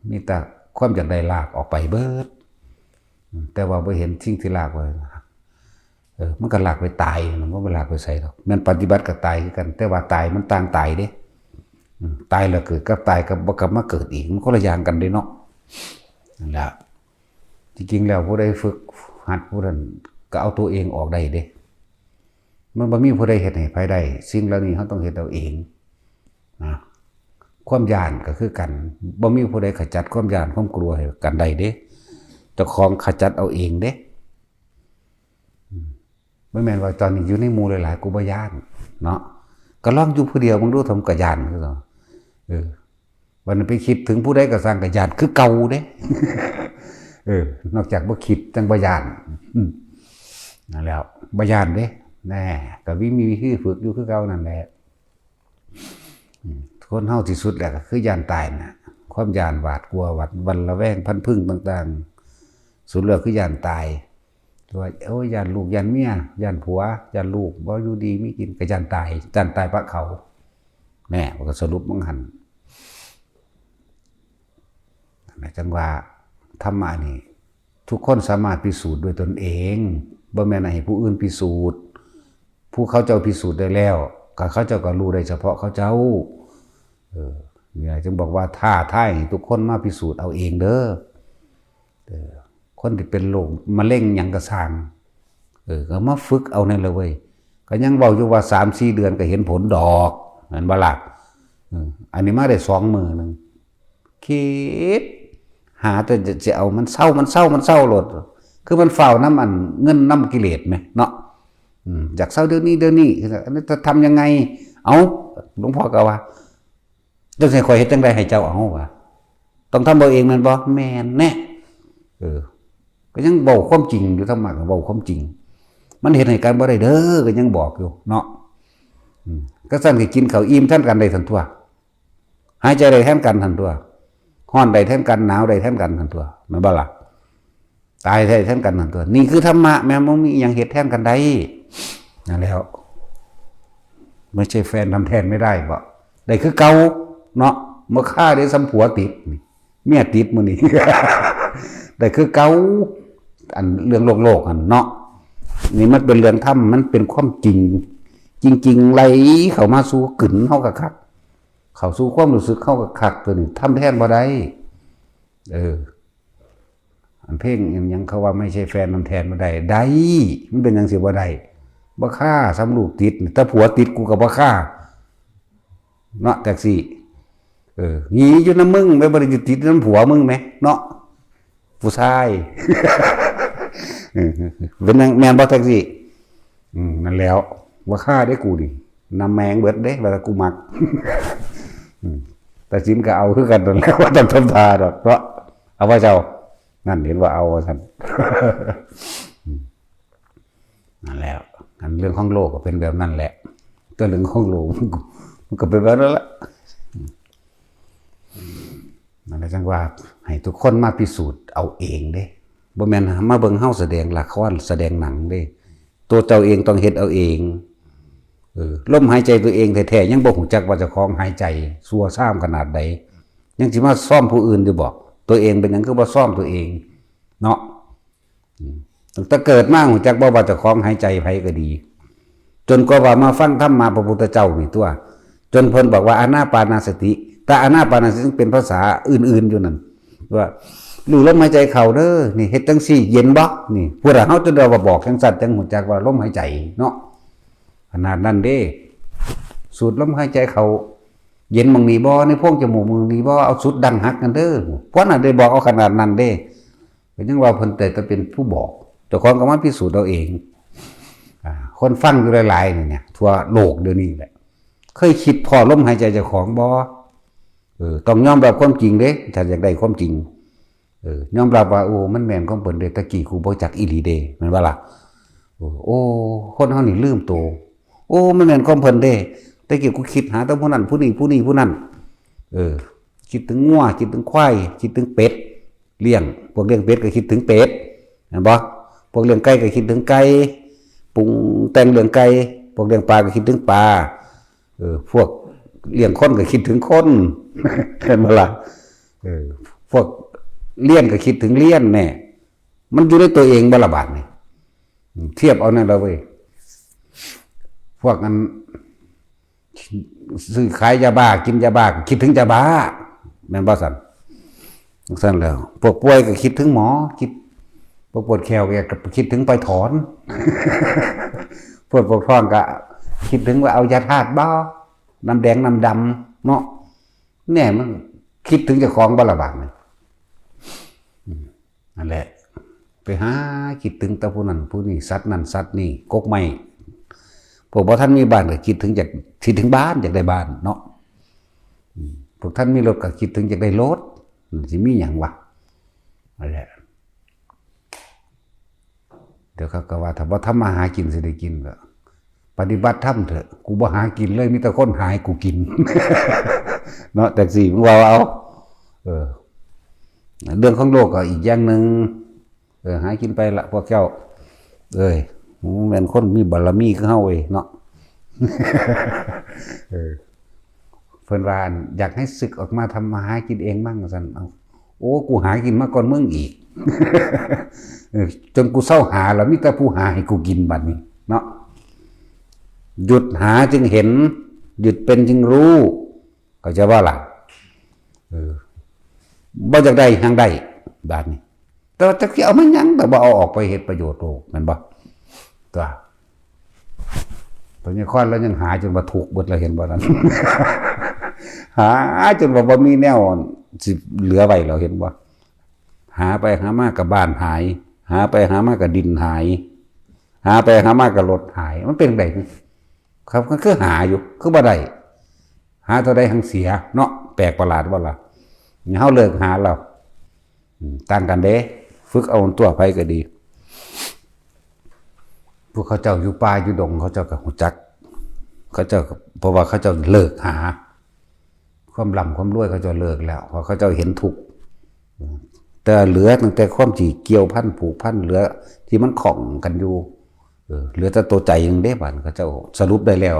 มีแต่ความอยากได้ลากออกไปเบิดแต่ว่าบ่เห็นสิ่งที่ลากไว้มันก็ลากไปตายมันบ่ไปลากไปใส่หรอกแม่นปฏิบัติก็ตายคือกันแต่ว่าตายมันต่างตายเด้ตายแล้วเกิดกับตายกับบ่กลับมาเกิดอีกมันคนละอย่างกันเด้เนาะนั่นแหละจริงๆแล้วผู้ใดฝึกหัดผู้นั้นก็เอาตัวเองออกได้เด้มันบ่มีผู้ใดเฮ็ดให้ไผได้สิ่งเหล่านี้เฮาต้องเฮ็ดเอาเองนะความย้านก็คือกันบ่มีผู้ใดขจัดความย้านความกลัวให้กันได้เด้เจ้าของขจัดเอาเองเด้ไม่แม่นว่าตอนนี้อยู่ในหมู่หลายๆกูบ่ย้านเนาะก็ลองอยู่ผู้เดียวมึงดูทำกะย้านคือซั่นวันนั้นไปคิดถึงผู้ใดก็สร้างกะย้านคือเก่าเด้นอกจากบ่คิดจังบ่ย้านนั่นแล้วบ่ย้านเด้แน่ก็มีวิธีฝึกอยู่คือเก่านั่นแหละคนเฮาที่สุดแล้วก็คือย้านตายน่ะความย้านหวาดกลัววันระแวงพันพึ่งต่างๆสุดแล้วคือย้านตายตัวโอ้ยย้านลูกย้านเมียย้านผัวย้านลูกบ่อยู่ดีมีกินก็ย้านตายปะเขาแน่มันก็สรุปมันหั่นจังว่าธรรมะนี่ทุกคนสามารถพิสูจน์ด้วยตนเองบ่แม่นให้ผู้อื่นพิสูจน์ผู้เขาเจ้าพิสูจน์ได้แล้วก็เขาเจ้าก็รู้ได้เฉพาะเขาเจ้าเนี่ยจึงบอกว่าท้าทายให้ทุกคนมาพิสูจน์เอาเองเด้อคนที่เป็นโรคมะเร็งหยังก็สร้างก็มาฝึกเอานั่นเลยเว้ยก็ยังเว้าอยู่ว่า 3-4 เดือนก็เห็นผลดอกนั่นบ่ล่ะอันนี้มาได้2 มื้อนึงคิดหาแต่จะเอามันเศร้าโลดคือมันเฝ้าน้ำอันเงินน้ำกิเลสไหมเนาะอยากเศร้าเดี๋ยวนี้อันนี้จะทำยังไงเอาหลวงพ่อก็ว่าจังสิข่อยเฮ็ดจังได๋ให้เจ้าเอาว่าต้องทำเอาเองแม่นบ่แม่นแน่ก็ยังบอกความจริงอยู่ธรรมะก็บอกความจริงมันเฮ็ดให้กันบ่ได้เด้อก็ยังบอกอยู่เนาะก็สั่นก็กินข้าวอิ่มท่านกันได้ทั้งทั่ว หายใจได้แทนกันทันตัวร้อนได้แทนกันหนาวได้แทนกันทันตัวแม่นบ่ล่ะตายได้แทนกันทันตัวนี่คือธรรมะแม่บ่มีหยังเฮ็ดแทนกันได้นั่นแล้วไม่ใช่แฟนทำแทนไม่ได้บ่ได้คือเก่าเนาะบ่ฆ่าได้ซ้ำผัวติดนี่เมียติดมื้อนี้ ได้คือเก่าอันเรื่องโลกอันเนาะนี่มันเป็นเรื่องธรรมมันเป็นความจริงจริงๆไหลเข้ามาสู่กึ่นเฮาก็คักเข้าสู่ความรู้สึกเฮาก็คักตัวนี้ทำแทนบ่ได้อันเพลงยังเขาว่าไม่ใช่แฟนทำแทนบ่ได้ได้มันเป็นจังซี่บ่ได้บ่ฆ่าซ้ำลูกติดถ้าผัวติดกูก็บ่ฆ่าเนาะจังซี่หนีอยู่นำมึงไม่บ่ได้ติดนำผัวมึงแหมเนาะผู้ชายเป็นแมนบอแท็กซี่นั่นแล้วว่าฆ่าได้กูดินำแมงเบิดเด้เวลากูมักแต่สินก็เอาคือกันนั่นแล้วว่าต้องทำทาดอกเพราะเอาว่าเจ้านั่นเห็นว่าเอาท่านนั่นแล้วอันเรื่องของโลกก็เป็นแบบนั้นแหละตัวเรื่องของโลกมันก็เป็นแบบนั้นแหละนั่นแหละจังว่าให้ทุกคนมาพิสูจน์เอาเองเด้บ่แม่นมาเบิ่งเฮาแสดงละครแสดงหนังเด้ตัวเจ้าเองต้องเฮ็ดเอาเองลมหายใจตัวเองแท้ๆยังบ่ฮู้จักว่าเจ้าของหายใจซัวซ่ามขนาดใดยังสิมาซ่อมผู้อื่นอยู่บ่ตัวเองเป็นหยังคือบ่ซ่อมตัวเองเนาะตั้งแต่เกิดมาฮู้จักบ่ว่าเจ้าของหายใจไผก็ดีจนกว่ามาฟังธรรมะพระพุทธเจ้านี่ตัวจนเพิ่นบอกว่าอานาปานสติแต่อานาปานสติเป็นภาษาอื่นๆอยู่นั่นว่ารู้ลมหายใจเข้าเด้อนี่เฮ็ดจังซี่เย็นบ่นี่พวกเราจนเราบอกจังสัตว์จังหูจักว่าลมหายใจเนาะขนาดนั้นเด้สูดลมหายใจเข้าเย็นมึงนี่บ่ในพวกจมูกมึงนี่บ่เอาสุดดังหักกันเด้อเพราะนั่นได้บอกเอาขนาดนั้นเด้เป็นจังว่าเพิ่นแต่เป็นผู้บอกเจ้าของก็มาพิสูจน์เอาเองคนฟังอยู่หลายๆเนี่ยทั่วโลกเดี๋ยวนี้แหละเคยคิดพอลมหายใจเจ้าของบ่ต้องยอมรับความจริงเด้ถ้าอยากได้ความจริงยอมรับว่าโอ้มันแม่นของเพิ่นเด้ตะกี้กูบ่จักอีหลีเด้แม่นบ่ล่ะโอ้คนเฮานี่ลืมโตโอ้มันแม่นของเพิ่นเด้ตะกี้กูคิดหาแต่ผู้นั้นผู้นี้ผู้นี้ผู้นั้นคิดถึงงัวคิดถึงควายคิดถึงเป็ดเลี้ยงพวกเลี้ยงเป็ดก็คิดถึงเป็ดเห็นบ่พวกเลี้ยงไก่ก็คิดถึงไก่ปรุงแต่งเลี้ยงไก่พวกเลี้ยงปลาก็คิดถึงปลาพวกเลี้ยงคนก็คิดถึงคนเห็นบ่ล่ะพวกเลี้ยนก็คิดถึงเลี้ยนแน่มันอยู่ในตัวเองบละบาดนี่เทียบเอานั่นเราเว้ยพวกนั้นซื้อขายยาบ้ากินยาบ้าคิดถึงยาบ้าแม่นบ่สั่นสั่นแล้วพวกป่วยก็คิดถึงหมอคิดพวกปวดแขวก็คิดถึงไปถอนพวกท้องก็คิดถึงว่าเอายาธาตุบ่น้ำแดงน้ำดำเนาะแน่มันคิดถึงเจ้าของบละบาดนี่นั่นแหละไปหาคิดถึงแต่ผู้นั้นผู้นี้สัตว์นั้นสัตว์นี่กกไม้พวกท่านมีบ้านก็คิดถึงจากคิดถึงบ้านอยากได้บ้านเนาะพวกท่านมีรถก็คิดถึงอยากได้รถสิมีอย่างวะนั่นแหละเดี๋ยวเขาก็ว่าถ้าว่าทำมาหากินสิได้กินก็ปฏิบัติธรรมเถอะกูบ่หากินเลยมีแต่คนหายกูกิน เนาะแต่สิมึงว่าเอาเรื่องของโลกก็อีกอย่างหนึ่งหากินไปละพวกเจ้าแม่นคนมีบารมีคือเฮาเว้ยเนาะเพิ่นว่าอยากให้ศึกออกมาทำมาหากินเองบ้างซั่นเอาโอ้กูหากินมาก่อนมึงอีกจนกูเศร้าหาแล้วมีแต่ผู้หาให้กูกินบัดนี้เนาะหยุดหาจึงเห็นหยุดเป็นจึงรู้ก็จะว่าล่ะบ่อยากได้ทางใดบาดนี้แต่ว่าจะเอามันยังแต่บ่เอาออกไปเฮ็ดประโยชน์โลกแม่นบ่ตัวนี้ค่อนแล้วยังหาจนว่าถูกเบิดแล้วเห็นบ่นั้น หาจนว่าบ่มีแนวสิเหลือไว้แล้วเห็นบ่หาไปหามากับบ้านหายหาไปหามากับดินหายหาไปหามากับรถหายมันเป็นไดครับก็คือหาอยู่คือบ่ได้หาเท่าใดหังเสียเนาะแปลกประหลาดบ่ล่ะเฮาเลิกหาแล้วต่างกันเด้ฝึกเอาตัวไปก็ดีพวกเขาเจ้าอยู่ป่าอยู่ดงเขาเจ้าก็ฮู้จักเขาเจ้าเพราะว่าเขาเจ้าเลิกหาค ความร่ำความรวยเขาจะเลิกแล้วเพราะเขาจะเห็นทุกข์แต่เหลือตั้งแต่ความที่เกี่ยวพันผูกพันเหลือที่มันของกันอยู่เหลือแต่ตัวใจยังได้บัดเขาจะสรุปได้แล้ว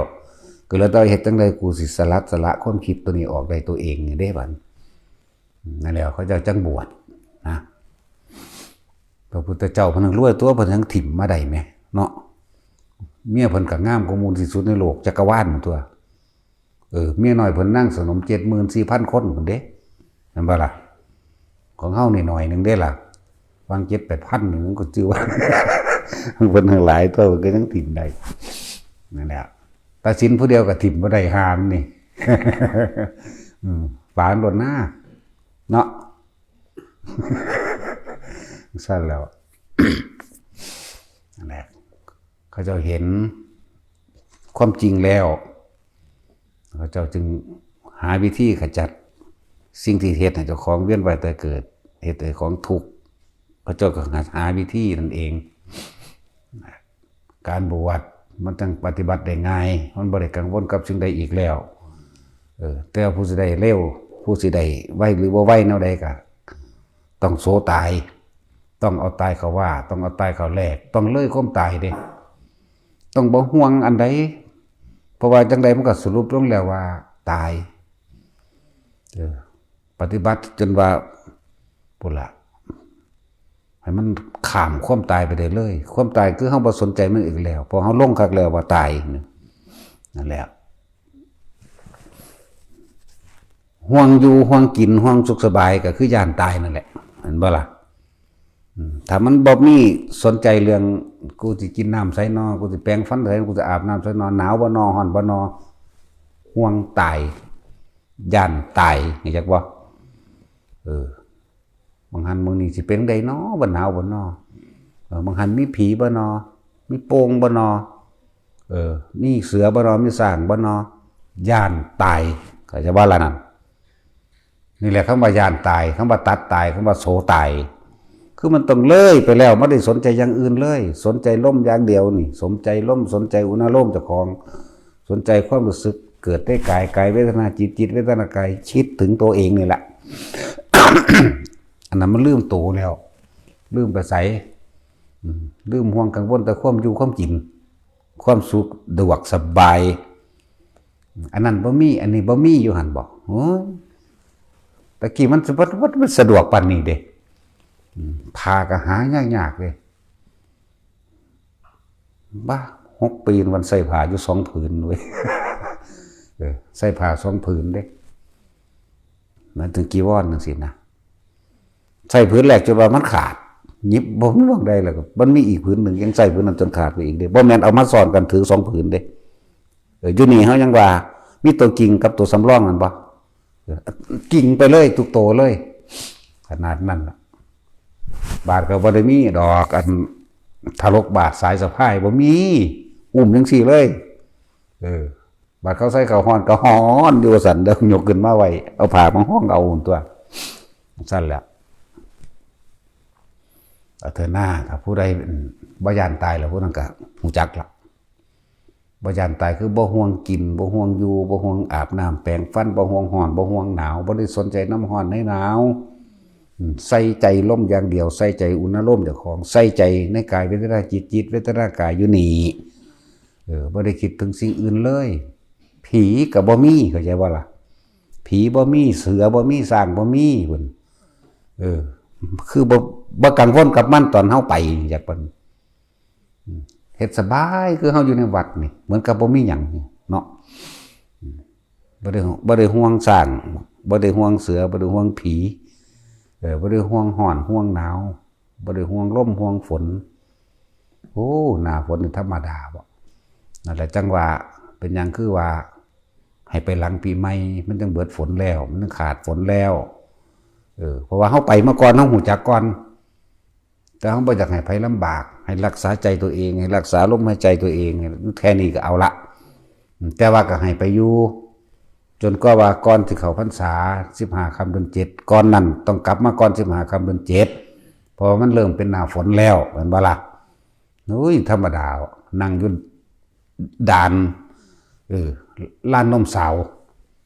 ก็แล้วต้องเฮ็ดจังไดกูสิสละความคิดตัวนี้ออกได้ตัวเองนี่ได้บัดนั่นแหละเขาจะจังบวชนะพระพุทธเจ้าเพิ่นรวยตัวเพิ่นทั้งถิ่มมาได้ไหมเนาะเมียเพิ่นก็งามกว่ามูลที่สุดในโลกจักรวาลตัวเมียน้อยเพิ่นนั่งสนม 74,000 คนพุ่นเด้นั่นบ่ล่ะของเฮานี่หน่อยนึงเด้ล่ะวาง 7-8,000 นึงก็จือว่าเพิ่นทั้งหลายตัวก็ทั้งถิ่มได้นั่นแหละตาสินผู้เดียวก็ถิ่มบ่ได้หามนี่ฝานบนหน้าเนาะสั้นแล้วนั่นแหละเขาจะเห็นความจริงแล้วเขาเจ้าจึงหาวิธีขจัดสิ่งที่เหตุให้เจ้าของเวียนว่ายตายเกิดเหตุให้ของทุกข์เขาเจ้าก็หาวิธีนั่นเองการบวชมันต้องปฏิบัติได้ง่ายมันบ่ได้กังวลกับสิ่งใดอีกแล้วแต่ผู้สิได้เร็วผู้สิได้ไวหรือบ่ไวแนวใดก็ต้องโสตายต้องเอาตายเขาว่าต้องเอาตายเขาแลกต้องเลยความตายเด้ต้องบ่ห่วงอันใดเพราะว่าจังใดมันก็สรุปลงแล้วว่าตายปฏิบัติจนว่าพุ่นล่ะให้มันข้ามความตายไปได้เลยความตายคือเฮาบ่สนใจมันอีกแล้วพอเฮาลงคักแล้วว่าตายนั่นแหละห่วงอยู่ห่วงกินห่วงสุขสบายก็คือย่านตายนั่นแหละเห็นบ่ล่ะถ้ามันบ่มีสนใจเรื่องกูสิกินน้ำไสนอกูสิแปรงฟันไสกูจะอาบน้ำไสนอหนาวบ่นอร้อนบ่นอห่วงตายย่านตายนี่จักบ่บางหันมื้อนี้สิเป็นไดน้อบ่หนาวบ่นอบางหันมีผีบ่นอมีโป่งบ่นอมีเสือบ่นอมีสร้างบ่นอย่านตายก็จะว่าละนั่นนี่แหละคำว่าย่านตายคำว่าตัดตายคำว่าโสตายคือมันต้องเลยไปแล้วไม่ได้สนใจอย่างอื่นเลยสนใจล่มอย่างเดียวนี่สนใจล่มสนใจอุณหภูมิเจ้าของสนใจความรู้สึกเกิดได้กายกายเวทนาจิตเวทนากายคิดถึงตัวเองนี่แหละ อันนั้นมันลืมตัวแล้วลืมไปใส่ลืมห่วงกังวลแต่ความอยู่ความกินความสุขดวกสบายอันนั้นบ่มีอันนี้บ่มีอยู่หันบอกตะกี้มันสะดวกปานนี้เด้พาก็หายากๆเลยบ้า6 ปีวันใส่ผ้าอยู่2 ผืนเว้ยใส่ผ้า2 ผืนเด้มันถึงกี่วอนจังซี่นะใส่ผืนแรกจนว่ามันขาดหยิบบ่มีวางได้แล้วก็มันมีอีกผืนหนึ่งยังใส่ผืนนั้นจนขาดไปอีกเด้บ่แม่นเอามาซ้อนกันถือ2 ผืนเด้อยู่นี่เฮายังว่ามีตัวจริงกับตัวสำรองนั่นบ่กิ่งไปเลยทุกโตเลยขนาดนั้นล่ะบาทก็บ่ได้มีดอกอันทารกบาทสายสะพายบ่มีอุ้มจังซี่เลยบาทเขาใส่ข้าวฮ้อนก็ฮ้อนอยู่สั่นเด้อยกขึ้นมาไว้เอาผ้ามาห้องเอาตัวสั่นแหละเธอหน้าถ้าผู้ใดบ่ย่านตายแล้วผู้นั้นก็ฮู้จักละบ่ย่านตายคือบ่ห่วงกินบ่ห่วงอยู่บ่ห่วงอาบน้ำแปรงฟันบ่ห่วงร้อนบ่ห่วงหนาวบ่ได้สนใจน้ำร้อนในหนาวใส่ใจลมอย่างเดียวใส่ใจอุณหภูมิเจ้าของใส่ใจในกายเวทนาจิตเวทนากายอยู่นี่บ่ได้คิดถึงสิ่งอื่นเลยผีก็บ่มีเข้าใจบ่ล่ะผีบ่มีเสือบ่มีสร้างบ่มีพุ่นคือบ่กังวลกับมันตอนเฮาไปจักเพิ่นเฮ็ดสบายคือเฮาอยู่ในวัดนี่เหมือนกับบ่มีหยังเนาะบ่ได้ห่วงสร้างบ่ได้ห่วงเสือบ่ได้ห่วงผีบ่ได้ห่วงร้อนห่วงหนาวบ่ได้ห่วงลมห่วงฝนโอ้หน้าฝนนี่ธรรมดาบ่นั่นแหละจังว่าเป็นหยังคือว่าให้ไปหลังปีใหม่มันจังเบิดฝนแล้วมันจังขาดฝนแล้วเพราะว่าเฮาไปมาก่อนเฮาฮู้จักก่อนแต่เฮาบ่อยากให้ไผลำบากให้รักษาใจตัวเองให้รักษาลมหายใจตัวเองแค่นี้ก็เอาละแต่ว่าก็ให้ไปอยู่จนก็ว่าก่อนที่เข้าพรรษา15 ค่ำเดือน 7ก่อนนั้นต้องกลับมาก่อน15 ค่ำเดือน 7เพราะมันเริ่มเป็นหน้าฝนแล้วแม่นบ่ล่ะโอ้ยธรรมดานั่งอยู่ด่านลานนมสาว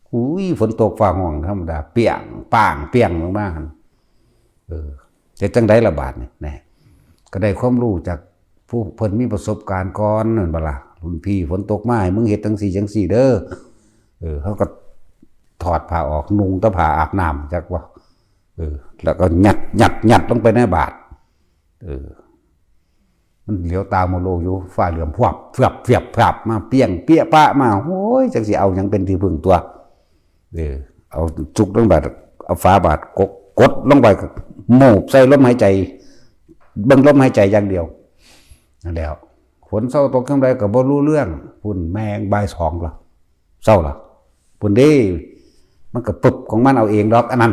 โ อุ้ยฝนตกฟ้าห้องธรรมดาเปียงป่างเปียงมากๆจะจังได๋ละบาดนี่แน่ก็ได้ความรู้จากผู้เพิ่นมีประสบการณ์ก่อนนั่นบ่ล่ะรุ่นพี่ฝนตกมาให้มึงเฮ็ดจังซี่จังซี่เด้อเขาก็ถอดผ้าออกนุ่งแต่ผ้าอาบน้ำจักว่าแล้วก็ยัดลงไปในบาตรมันเหลียวตาโมโลอยู่ฟ้าเหลือมพวบเฟียบมาเปี้ยงเปี้ยปะมาโอ้ยจังสิเอาหยังเป็นที่พึ่งตัวเอาจุกลงบาดเอาฝาบาดกดลงไปโมบใส่ลมหายใจเบิ่งลมหายใจอย่างเดียวนั่นแล้วฝนเศร้าตกจังไดก็บ่รู้เรื่องพุ่นแมงบ่าย2ล่ะเศร้าล่ะพุ่นเด้มันก็ปึบของมันเอาเองดอกอันนั้น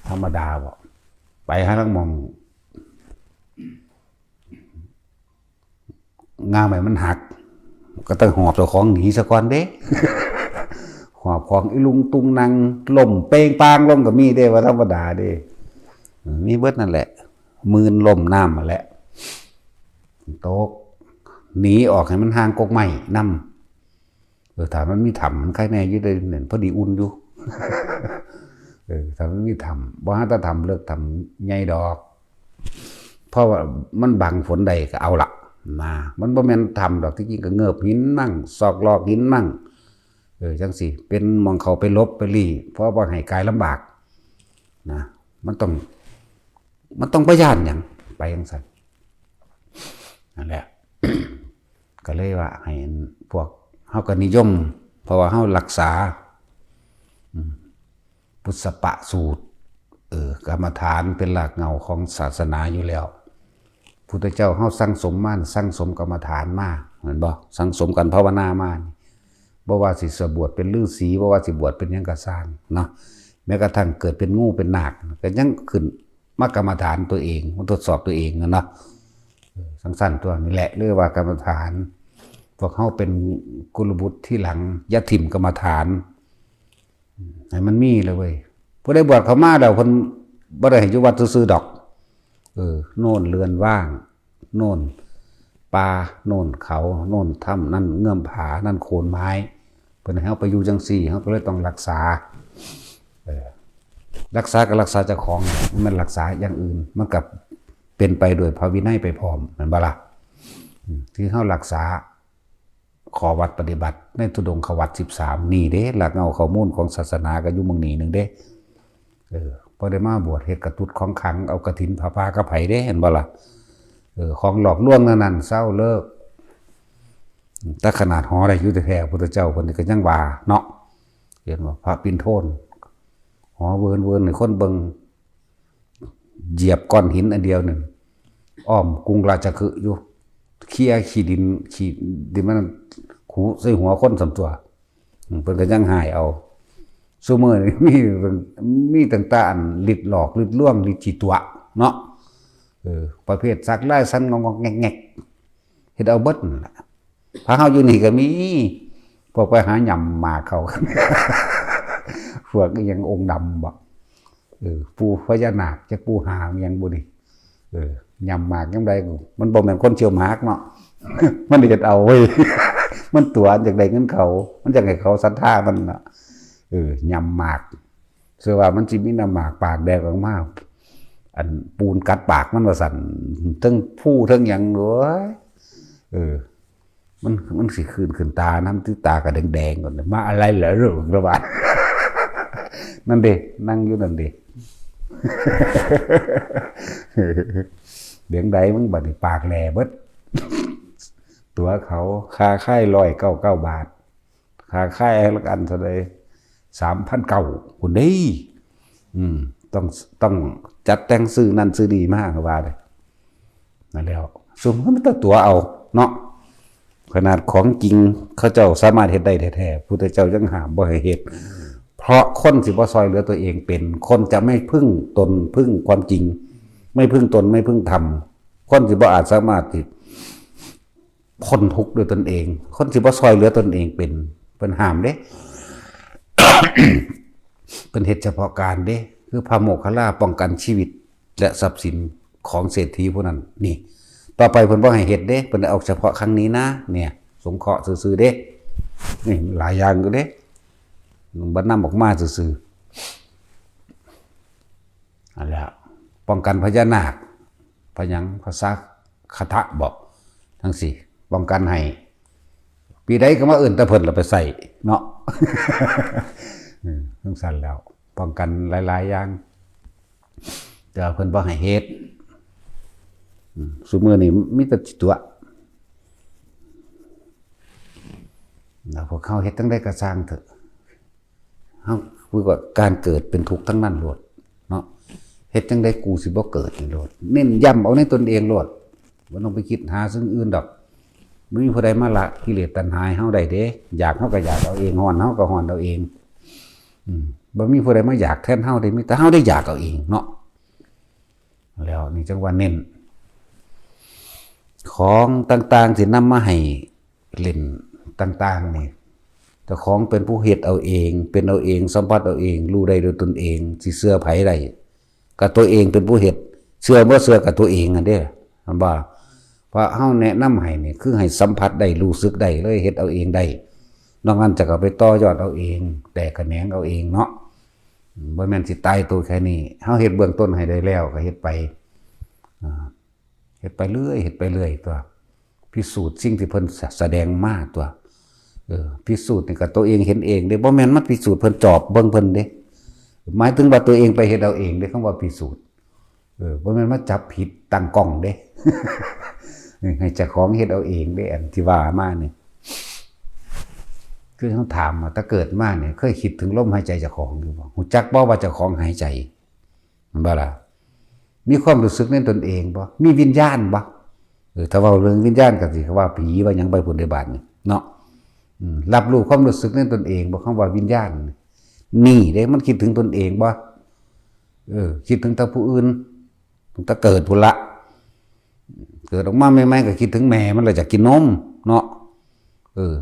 ธรรมดาบ่ไปหาลังมองงาใหม่มันหักก็ต้องหอบเจ้าของหนีซะก่อนเด้หอบของอีลุงตุงนางล่มเป้งปางล่มก็มีเด้ว่าธรรมดาเด้มีเบิดนั่นแหละมืนล่มน้ำมาแหละโต๊ะหนีออกให้มันห่างกกใหม่น้ำถามมันมีถ้ำมันใครแน่อยู่ได้เนี่ยพอดีอุ่นอยู่ถ้ามันมีถ้ำบ่ฮะถ้าถ้ำเลิกถ้ำใหญ่ดอกเพราะว่ามันบังฝนใดก็เอาละมามันบ่แม่นถ้ำดอกที่จริงก็เงือบหินมั่งซอกลอกหินมั่งจังสิเป็นมองเขาไปลบไปลี่เพราะว่าให้กายลำบากนะมันต้องประหยัดอย่างไปอย่างสันนั่นแหละ ก็เลยว่าให้พวกเฮาก็นิยมเพราะว่าเฮารักษาพุทธปะสูตรกรรมฐานเป็นหลักเงาของศาสนาอยู่แล้วพุทธเจ้าเฮาสั่งสมมาสั่งสมกรรมฐานมาเห็นบ่สั่งสมกันภาวนามาบ่ว่าสิบวชเป็นฤาษีบ่ว่าสิบวชเป็นหยังก็สร้างเนาะแม้กระทั่งเกิดเป็นงูเป็นนาคก็ยังขึ้นมากรรมฐานตัวเองมันทดสอบตัวเองเนาะสั้นๆตัวนี่แหละเรียกว่ากรรมฐานพวกเขาเป็นกุลบุตรที่หลังยะถิ่มกรรมฐานให้มันมีเลยเว้ยผู้ได้บวชเขามาแล้วคนบ่ได้ให้อยู่วัดซื่อๆดอกโน่นเรือนว่างโน่นป่าโน่นเขาโน่นถ้ำนั่นเงื่อมผานั่นโคนไม้เพิ่นให้เฮาไปอยู่จังซี่เฮาก็เลยต้องรักษารักษากับรักษาเจ้าของมันรักษาอย่างอื่นมันกับเป็นไปโดยพระวินัยไปพร้อมเหมือนบ่ล่ะที่เฮารักษาขอวัดปฏิบัติในธุดงควัด13นี่เด้หลักเอาข้อมูลของศาสนาก็อยู่เมืองนี้นึงเด้พอได้มาบวชเฮ็ดกระตุ้ดของขังเอากฐินผ้าป่ากระไผเด้เห็นบ่ล่ะของหลอกลวงนั้นเศร้าเลิกแต่ขนาดหอได้อยู่แท้ๆพุทธเจ้าเพิ่นก็ยังว่าเนาะเห็นว่าพระปิ่นโทนหอเวินให้คนเบิ่งเหยียบก้อนหินอันเดียวนึงอ้อมกรุงราชคฤห์อยู่เคลียขี้ดินมันขู่ใส่หัวคนสำตัวเพิ่นก็ยังหายเอาซุมื้อนี้มีต่างๆลิดหลอกลิดล่วงลิดจิตวะเนาะประเภทสักไล่สันงงแงกเฮ็ดเอาเบิดนั่นล่ะพระเฮาอยู่นี่ก็มีพวกไปหาหย่ำหมากเขาพวกอีหยังองค์ดำบ่ปูพญานาคจักปูหาอีหยังบ่นี่หย่ำหมากจังได๋มันบ่แม่นคนเชี่ยวหมากเนาะ มันเฮ็ดเอาเว้ย มันตัวจากใดเงินเขามันจังให้เขาศรัทธามันน่ะหย่ำหมากเชื่อว่ามันสิมีน้ำหมากปากแดงออกมาอันปูนกัดปากมันว่าสั่นทั้งผู้ทั้งหยังเลยมันสิขึ้นตาน้ำที่ตาก็แดงๆก่อนมาอะไรเหรอเรื่องระบาด นั่นเด้นั่งอยู่นั่นเด้ เดี๋ยวใดมึงบัดนี้ปากแหล่เบิด ตัวเขาค่าค่าย199 บาทค่าค่ายละกันเท่าใด3,900คุณดีต้องจัดแต่งซื้อนั่นซื้อดีมากว่าเลยนั่นแล้วซุมมันต้องตัวเอาเนาะขนาดของจริงเขาเจ้าสามารถเฮ็ดได้แท้ๆพุทธเจ้ายังห้ามบ่ให้เฮ็ดเพราะคนสิบ่ซอยเหลือตัวเองเป็นคนจะไม่พึ่งตนพึ่งความจริงไม่พึ่งตนไม่พึ่งธรรมคนสิบ่อาจสามารถที่พ้นทุกข์ด้วยตนเองคนสิบ่ซอยเหลือตนเองเป็นเพิ่นห้ามเด้ เป็นเหตุเฉพาะการเด้คือพระโมคคัลลาป้องกันชีวิตและทรัพย์สินของเศรษฐีผู้นั้นนี่ต่อไปเพิ่นบ่ให้เฮ็ดเด้เพิ่นเอาเฉพาะครั้งนี้นะเนี่ยสงเคราะห์ซื่อๆเด้ นี่หลายอย่างก็เด้บัดนำออกมาซื่อๆอันแล้วป้องกันพญานาคพยังภาษาคาถะบอกทั้งสี่ป้องกันให้ปีใดก็มาเอื่นตะเพิ่นเราไปใส่เนาะ ทั้งสั่นแล้วป้องกันหลายๆอย่างแต่เพิ่นบ่ให้เฮ็ดซุมื้อนี้มีแต่ตัวแล้วพวกเขาเฮ็ดทั้งได้กระสร้างเถอะเฮาคือว่าการเกิดเป็นทุกข์ทั้งนั้นโลดเนาะเฮ็ดจังได๋กูสิบ่เกิดนี่โลดเน้นย้ำเอาในตนเองโลดบ่ต้องไปคิดหาซึ่งอื่นดอกบ่มีผู้ใดมาละกิเลสตัณหาให้เฮาได้เด้อยากเฮาก็อยากเอาเองฮ้อนเฮาก็ฮ้อนเอาเองบ่มีผู้ใดมาอยากแทนเฮาได้มีแต่เฮาได้อยากเอาเองเนาะแล้วนี่จังว่าเน้นของต่างๆที่นำมาให้เล่นต่างๆนี่เจ้าของเป็นผู้เฮ็ดเอาเองเป็นเอาเองสัมผัสเอาเองรู้ได้ด้วยตนเองสิเชื่อไผได้ก็ตัวเองเป็นผู้เฮ็ดเชื่อบ่เชื่อกับตัวเองอันเด้มันบ่เพราะเฮาแนะนำให้นี่คือให้สัมผัสได้รู้สึกได้เลยเฮ็ดเอาเองได้นอกนั้นจะก็ไปต่อยอดเอาเองแต่แขนงเอาเองเนาะบ่แม่นสิตายตัวแค่นี้เฮาเฮ็ดเบื้องต้นให้ได้แล้วก็เฮ็ดไปเฮ็ดไปเรื่อยเฮ็ดไปเรื่อยตัวพิสูจน์สิ่งที่เพิ่นแสดงมาตัวพิสูจน์นี่ก็ตัวเองเห็นเองเด้บ่แม่นมันพิสูจน์เพิ่นจอบเบิ่งเพิ่นเด้หมายถึงว่าตัวเองไปเฮ็ดเอาเองเด้คำว่าพิสูจน์บ่แม่นมาจับผิดตั้งกล้องเด้ ให้เจ้าของเฮ็ดเอาเองเด้อันที่ว่ามานี่คือเขาถามว่าถ้าเกิดมาเนี่ยเคยคิดถึงลมหายใจเจ้าของอยู่บ่ฮู้จักบ่ว่าเจ้าของหายใจมันบ่ล่ะมีความรู้สึกในตนเองบ่มีวิญญาณบ่ถ้าเว้าเรื่องวิญญาณก็สิว่าผีว่าหยังไปพุ่นได้บาดนี่เนาะรับรู้ความรู้สึกในตนเองบ่คำว่าวิญญาณนี่เด้มันคิดถึงตนเองบ่คิดถึงแต่ผู้อื่นตั้งแต่เกิดพุ่นละเกิดออกมาใหม่ๆก็คิดถึงแม่มันเลยจะกินนมเนาะ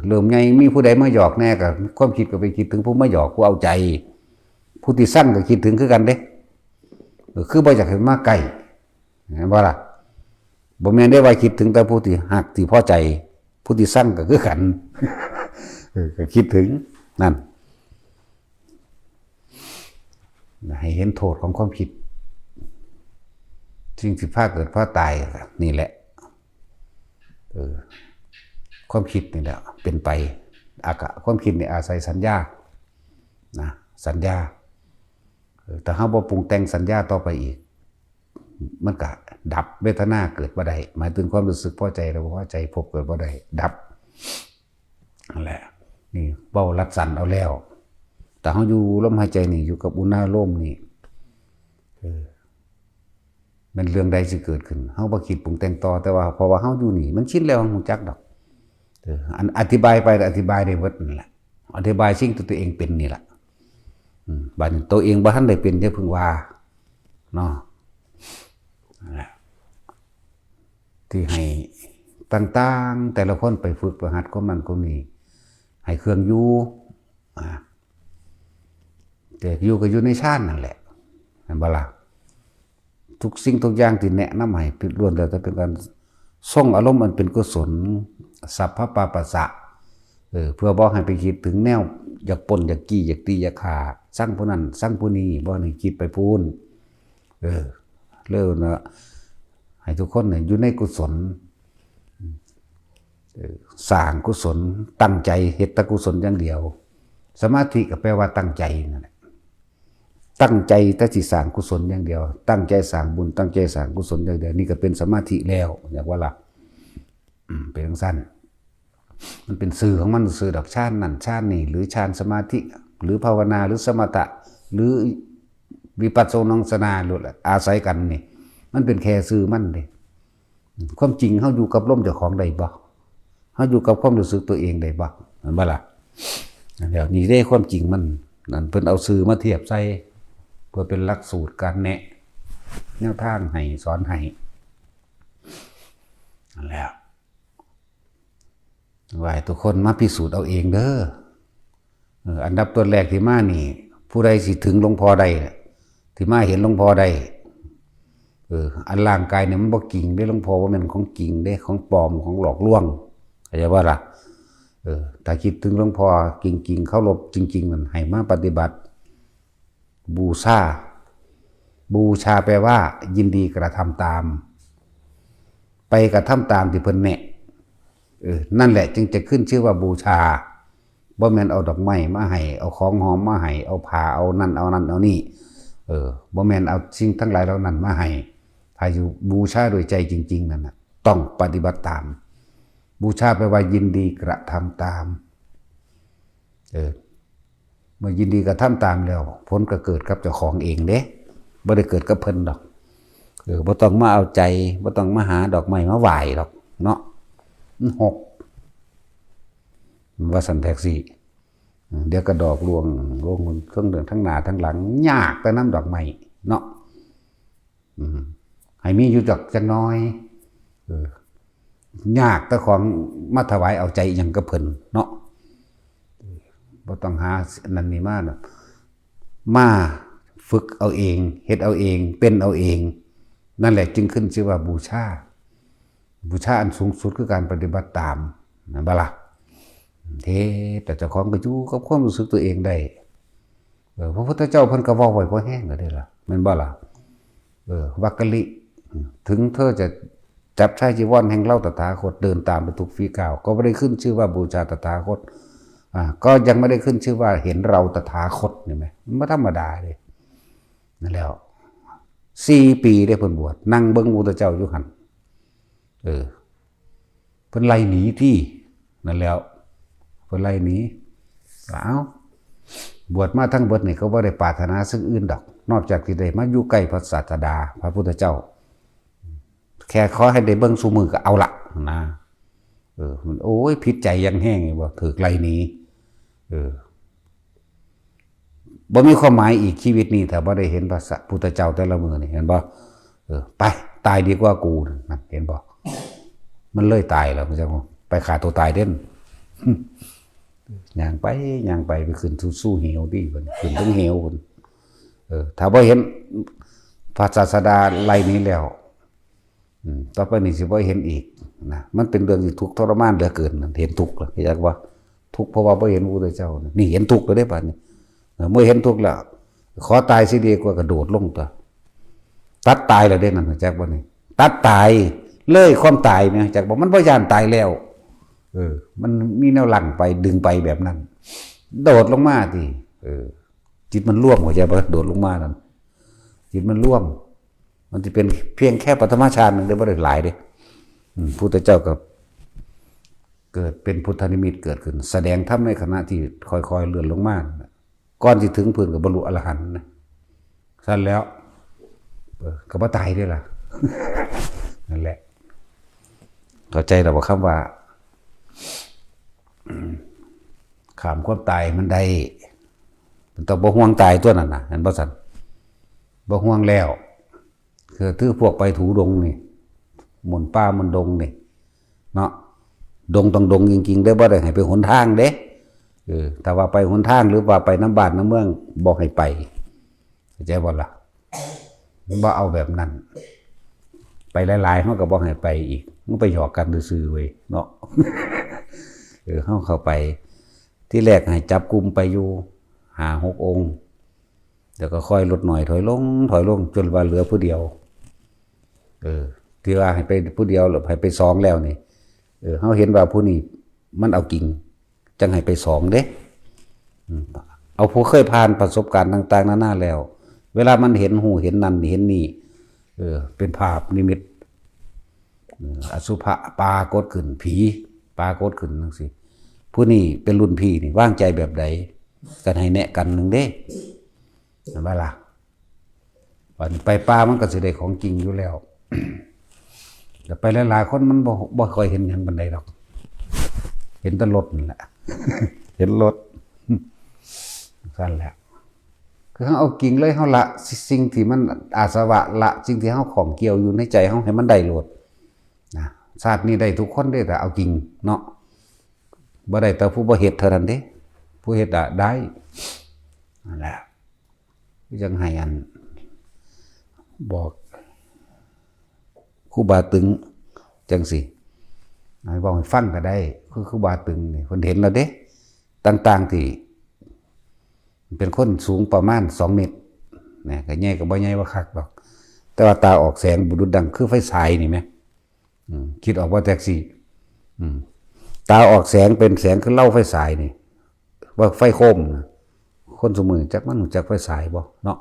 เริ่มไงมีผู้ใดมาหยอกแน่ก็ความคิดก็ไปคิดถึงผู้มาหยอกผู้เอาใจผู้ที่สั่งก็คิดถึงคือกันเด้คือบ่อยากให้มาใกล้บ่ล่ะบ่แม่นได้ว่าคิดถึงแต่ผู้ที่ฮักที่พอใจผู้ที่สั่งก็คือกันก็คิดถึงนั่นให้เห็นโทษของความคิดสิ่งที่พาเกิดพาตายนี่แหละความคิดนี่แหละเป็นไปความคิดนี่อาศัยสัญญานะสัญญาแต่ถ้าบ่ปรุงแต่งสัญญาต่อไปอีกมันก็ดับเวทนาเกิดบ่ได้หมายถึงความรู้สึกพอใจหรือบ่พอใจพบเกิดบ่ได้ดับนั่นแหละนี่เว้ารัดสันเอาแล้วแต่เฮาอยู่ลมหายใจนี่อยู่กับอุณหภูมินี่มันเรื่องใดสิเกิดขึ้นเฮาบ่คิดปรุงแต่งต่อแต่ว่าเพราะว่าเฮาอยู่นี่มันชินแล้วฮู้จักดอกอันอธิบายไปอธิบายได้หมดนั่นแหละอธิบายสิ่งที่ตัวเองเป็นนี่แหละบัดนี้ตัวเองบ่ทันได้เป็นอย่าเพิ่งว่าเนาะนั่นแหละที่ให้ต่างๆแต่ละคนไปฝึกประหัดก็มันก็มีให้เครื่องอยู่แต่อยู่ก็อยู่ในฌานนั่นแหละเห็นบ่ล่ะทุกสิ่งทุกอย่างที่แนะนำให้ล้วนแล้วแต่เป็นการส่งอารมณ์มันเป็นกุศลสัพพปาปัสสะเพื่อบอกให้ไปคิดถึงแนวอยากปนอยากกี้อยากตีอยากฆ่าสร้างผู้นั้นสร้างผู้นี้บ่ให้คิดไปพูนเลิกนะให้ทุกคนเนี่ยอยู่ในกุศลสร้างกุศลตั้งใจเฮ็ดแต่กุศลอย่างเดียวสมาธิก็แปลว่าตั้งใจนั่นแหละตั้งใจแต่สิสร้างกุศลอย่างเดียวตั้งใจสร้างบุญตั้งใจสร้างกุศลอย่างเดียวนี่ก็เป็นสมาธิแล้วอยากว่าล่ะเป็นจังซั่นมันเป็นสื่อของมันสื่อดอกฌานนั่นฌานนี่หรือฌานสมาธิหรือภาวนาหรือสมถะหรือวิปัสสนาหรืออาศัยกันนี่มันเป็นแค่สื่อมันเด้ความจริงเฮาอยู่กับลมเจ้าของได้บ่เฮาอยู่กับความรู้สึกตัวเองได้บ่นั่นบ่ล่ะเดี๋ยวนี้ได้ความจริงมันนั่นเพิ่นเอาสื่อมาเทียบใส่เพื่อเป็นหลักสูตรการแนะแนวทางให้สอนให้นั่นแหละว่าให้ทุกคนมาพิสูจน์เอาเองเด้ออันดับตัวแรกที่มานี่ผู้ใดสิถึงหลวงพ่อได้ที่มาเห็นหลวงพ่อได้อันร่างกายเนี่ยมันบ่จริงได้หลวงพ่อว่ามันของจริงได้ของปลอมของหลอกลวงเข้าใจว่าล่ะ ถ้าคิดถึงหลวงพ่อจริงๆเคารพจริงๆมันให้มาปฏิบัติบูชาแปลว่ายินดีกระทำตามไปกระทำตามที่เพิ่นแนะนั่นแหละจึงจะขึ้นชื่อว่าบูชาบ่แม่นเอาดอกไม้มาให้เอาของหอมมาให้เอาผ้าเอานั่นเอานี่บ่แม่นเอาสิ่งทั้งหลายเหล่านั้นมาให้ถ้าอยู่บูชาโดยใจจริงๆนั่นน่ะต้องปฏิบัติตามบูชาแปลว่ายินดีกระทำตามเมื่อยินดีกระทำตามแล้วผลก็เกิดกับเจ้าของเองเด้บ่ได้เกิดกับเพิ่นดอกบ่ต้องมาเอาใจบ่ต้องมาหาดอกไม้มาไหว้ดอกเนาะหกว่าสันแท็กซี่เดี๋ยวก็ดอกลวงเครื่องเดินทั้งหน้าทั้งหลังยากแต่น้ำดอกไม้เนาะให้มีอยู่จักน้อยยากแต่ของมาถวายเอาใจอย่างกับเพิ่นเนาะบ่ต้องหานั่นนี่มาฝึกเอาเองเฮ็ดเอาเองเป็นเอาเองนั่นแหละจึงขึ้นชื่อว่าบูชาอันสูงสุดคือการปฏิบัติตามนั่นบ่ล่ะแต่เจ้าของก็อยู่กับความรู้สึกตัวเองได้พระพุทธเจ้าเพิ่นก็เว้าไว้พอแห้งก็ได้ล่ะแม่นบ่ล่ะวักกะลิถึงเธอจะจับชายจีวรแห่งเล่าตถาคตเดินตามไปทุกฝีก้าวก็ไม่ได้ขึ้นชื่อว่าบูชาตถาคตก็ยังไม่ได้ขึ้นชื่อว่าเห็นเราตถาคตนี่ไหมมันไม่ธรรมดาเลยนั่นแล้ว4 ปีได้เพิ่นบวชนั่งเบิ่งพระพุทธเจ้าอยู่หั่นเพิ่นไล่หนีที่นั่นแล้วเพิ่นไล่หนีบวชมาทั้งเบิดนี่เขาบ่ได้ปรารถนาสิ่งอื่นดอกนอกจากที่ได้มาอยู่ใกล้พระศาสดาพระพุทธเจ้าแค่ขอให้ได้เบิ่งซุมือก็เอาละนะมันโอ้ยผิดใจยังแห้งบ่ถูกไล่หนีบ่มีความหมายอีกชีวิตนี้ถ้าบ่ได้เห็นพระพุทธเจ้าแต่ละมื้อนี่เห็นบ่ไปตายดีกว่ากูนั่นเห็นบ่มันเลยตายแล้วมันจังไปฆ่าตัวตายเด่นย่างไปไปขึ้นสู้เหวดิเพิ่นขึ้นถึงเหวเพิ่นถ้าบ่เห็นพระศาสดาไล่นี้แล้วต่อไปนี่สิบ่เห็นอีกนะมันเป็นเรื่องที่ทุกข์ทรมานเหลือเกินเห็นทุกข์แล้วอยากว่าทุกข์เพราะว่าบ่เห็นพระพุทธเจ้านี่เห็นทุกข์แล้วได้ป่ะนี่เมื่อเห็นทุกข์แล้วขอตายสิดีกว่ากระโดดลงตัวตัดตายแล้วเด้นั่นจักบ่นี่ตัดตายเลยความตายเนี่ยจักบ่มันบ่ย่านตายแล้วมันมีแนวหลั่งไปดึงไปแบบนั้นโดดลงมาติจิตมันร่วมหัวใจบ่โดดลงมานั่นจิตมันร่วมมันจะเป็นเพียงแค่ปฐมฌานนึงได้บ่ได้หลายเด้พุทธเจ้าก็เกิดเป็นพุทธนิมิตเกิดขึ้นแสดงธรรมในขณะที่ค่อยๆเลื่อนลงมาก่อนสิถึงพื้นก็บรรลุอรหันต์นะซั่นแล้วก็บ่ตายด้วยล่ะนั่นแหละเข้าใจแล้วบ่คำว่าข้ามความตายมันได้มันต้องบ่ห่วงตายตัวนั้นน่ะเห็นบ่ซั่นบ่ห่วงแล้วคือถือพวกไปถูดงนี่หมุนป่ามันดงนี่เนาะดงต้องดงจริงๆได้บ่ได้ให้ไปหนทางเด้ถ้าว่าไปหนทางหรือว่าไปน้ำบ้านน้ำเมืองบอกให้ไปเข้าใจบ่ล่ะบ่เอาแบบนั้นไปหลายๆเฮาก็บ่ให้ไปอีกมันไปหยอกกันซื่อๆเว้ยเนาะเฮาเข้าไปที่แรกให้จับกลุ่มไปอยู่5-6 องค์เดี๋ยวก็ค่อยลดหน่อยถอยลงจนว่าเหลือผู้เดียวที่ว่าให้ไปผู้เดียวหรือให้ไป2แล้วนี่เฮาเห็นว่าผู้นี้มันเอากิ่งจังให้ไป2เด้เอาผู้เคยผ่านประสบการณ์ต่างๆนานาแล้วเวลามันเห็นหูเห็นนั่นเห็นนี่เป็นภาพนิมิตอสุภะปรากฏขึ้นผีปรากฏขึ้นจังซี่ผู้นี้เป็นรุ่นพี่นี่วางใจแบบใดกันให้แนะกันนึงเด้เห็นบ่ล่ะวันไปป่ามันก็สิได้ของจริงอยู่แล้วแต่ไปหลายๆคนมันบ่ค่อยเห็นหยังปานใดดอกเห็นแต่รถนั่นแหละ เห็นรถซั่นแหละคือเฮาเอากิ่งเลยเฮาละสิ่งที่มันอาสวะละสิ่งที่เฮาของเกี่ยวอยู่ในใจเฮาให้มันได้โลดนะชาตินี้ได้ทุกคนได้แต่เอากิ่งเนาะบ่ได้แต่ผู้บ่เฮ็ดเท่านั้นเด้ผู้เฮ็ดได้นั่นแหละยังให้อันบอกครูบาตึงจังสิ บอกให้ฟังก็ได้คือบาตึงนี่คนเห็นแล้วเด้ต่างๆที่เป็นคนสูงประมาณ2 เมตรเนี่ยก็ใหญ่ก็บ่ใหญ่ว่าคักดอกแต่ว่าตาออกแสงบุรุษดังคือไฟฉายนี่ไหมคิดออกว่าแท็กซี่ตาออกแสงเป็นแสงคือเล่าไฟฉายนี่ว่าไฟโคมนะคนสมือจักมันจักไฟฉายบ่เนาะ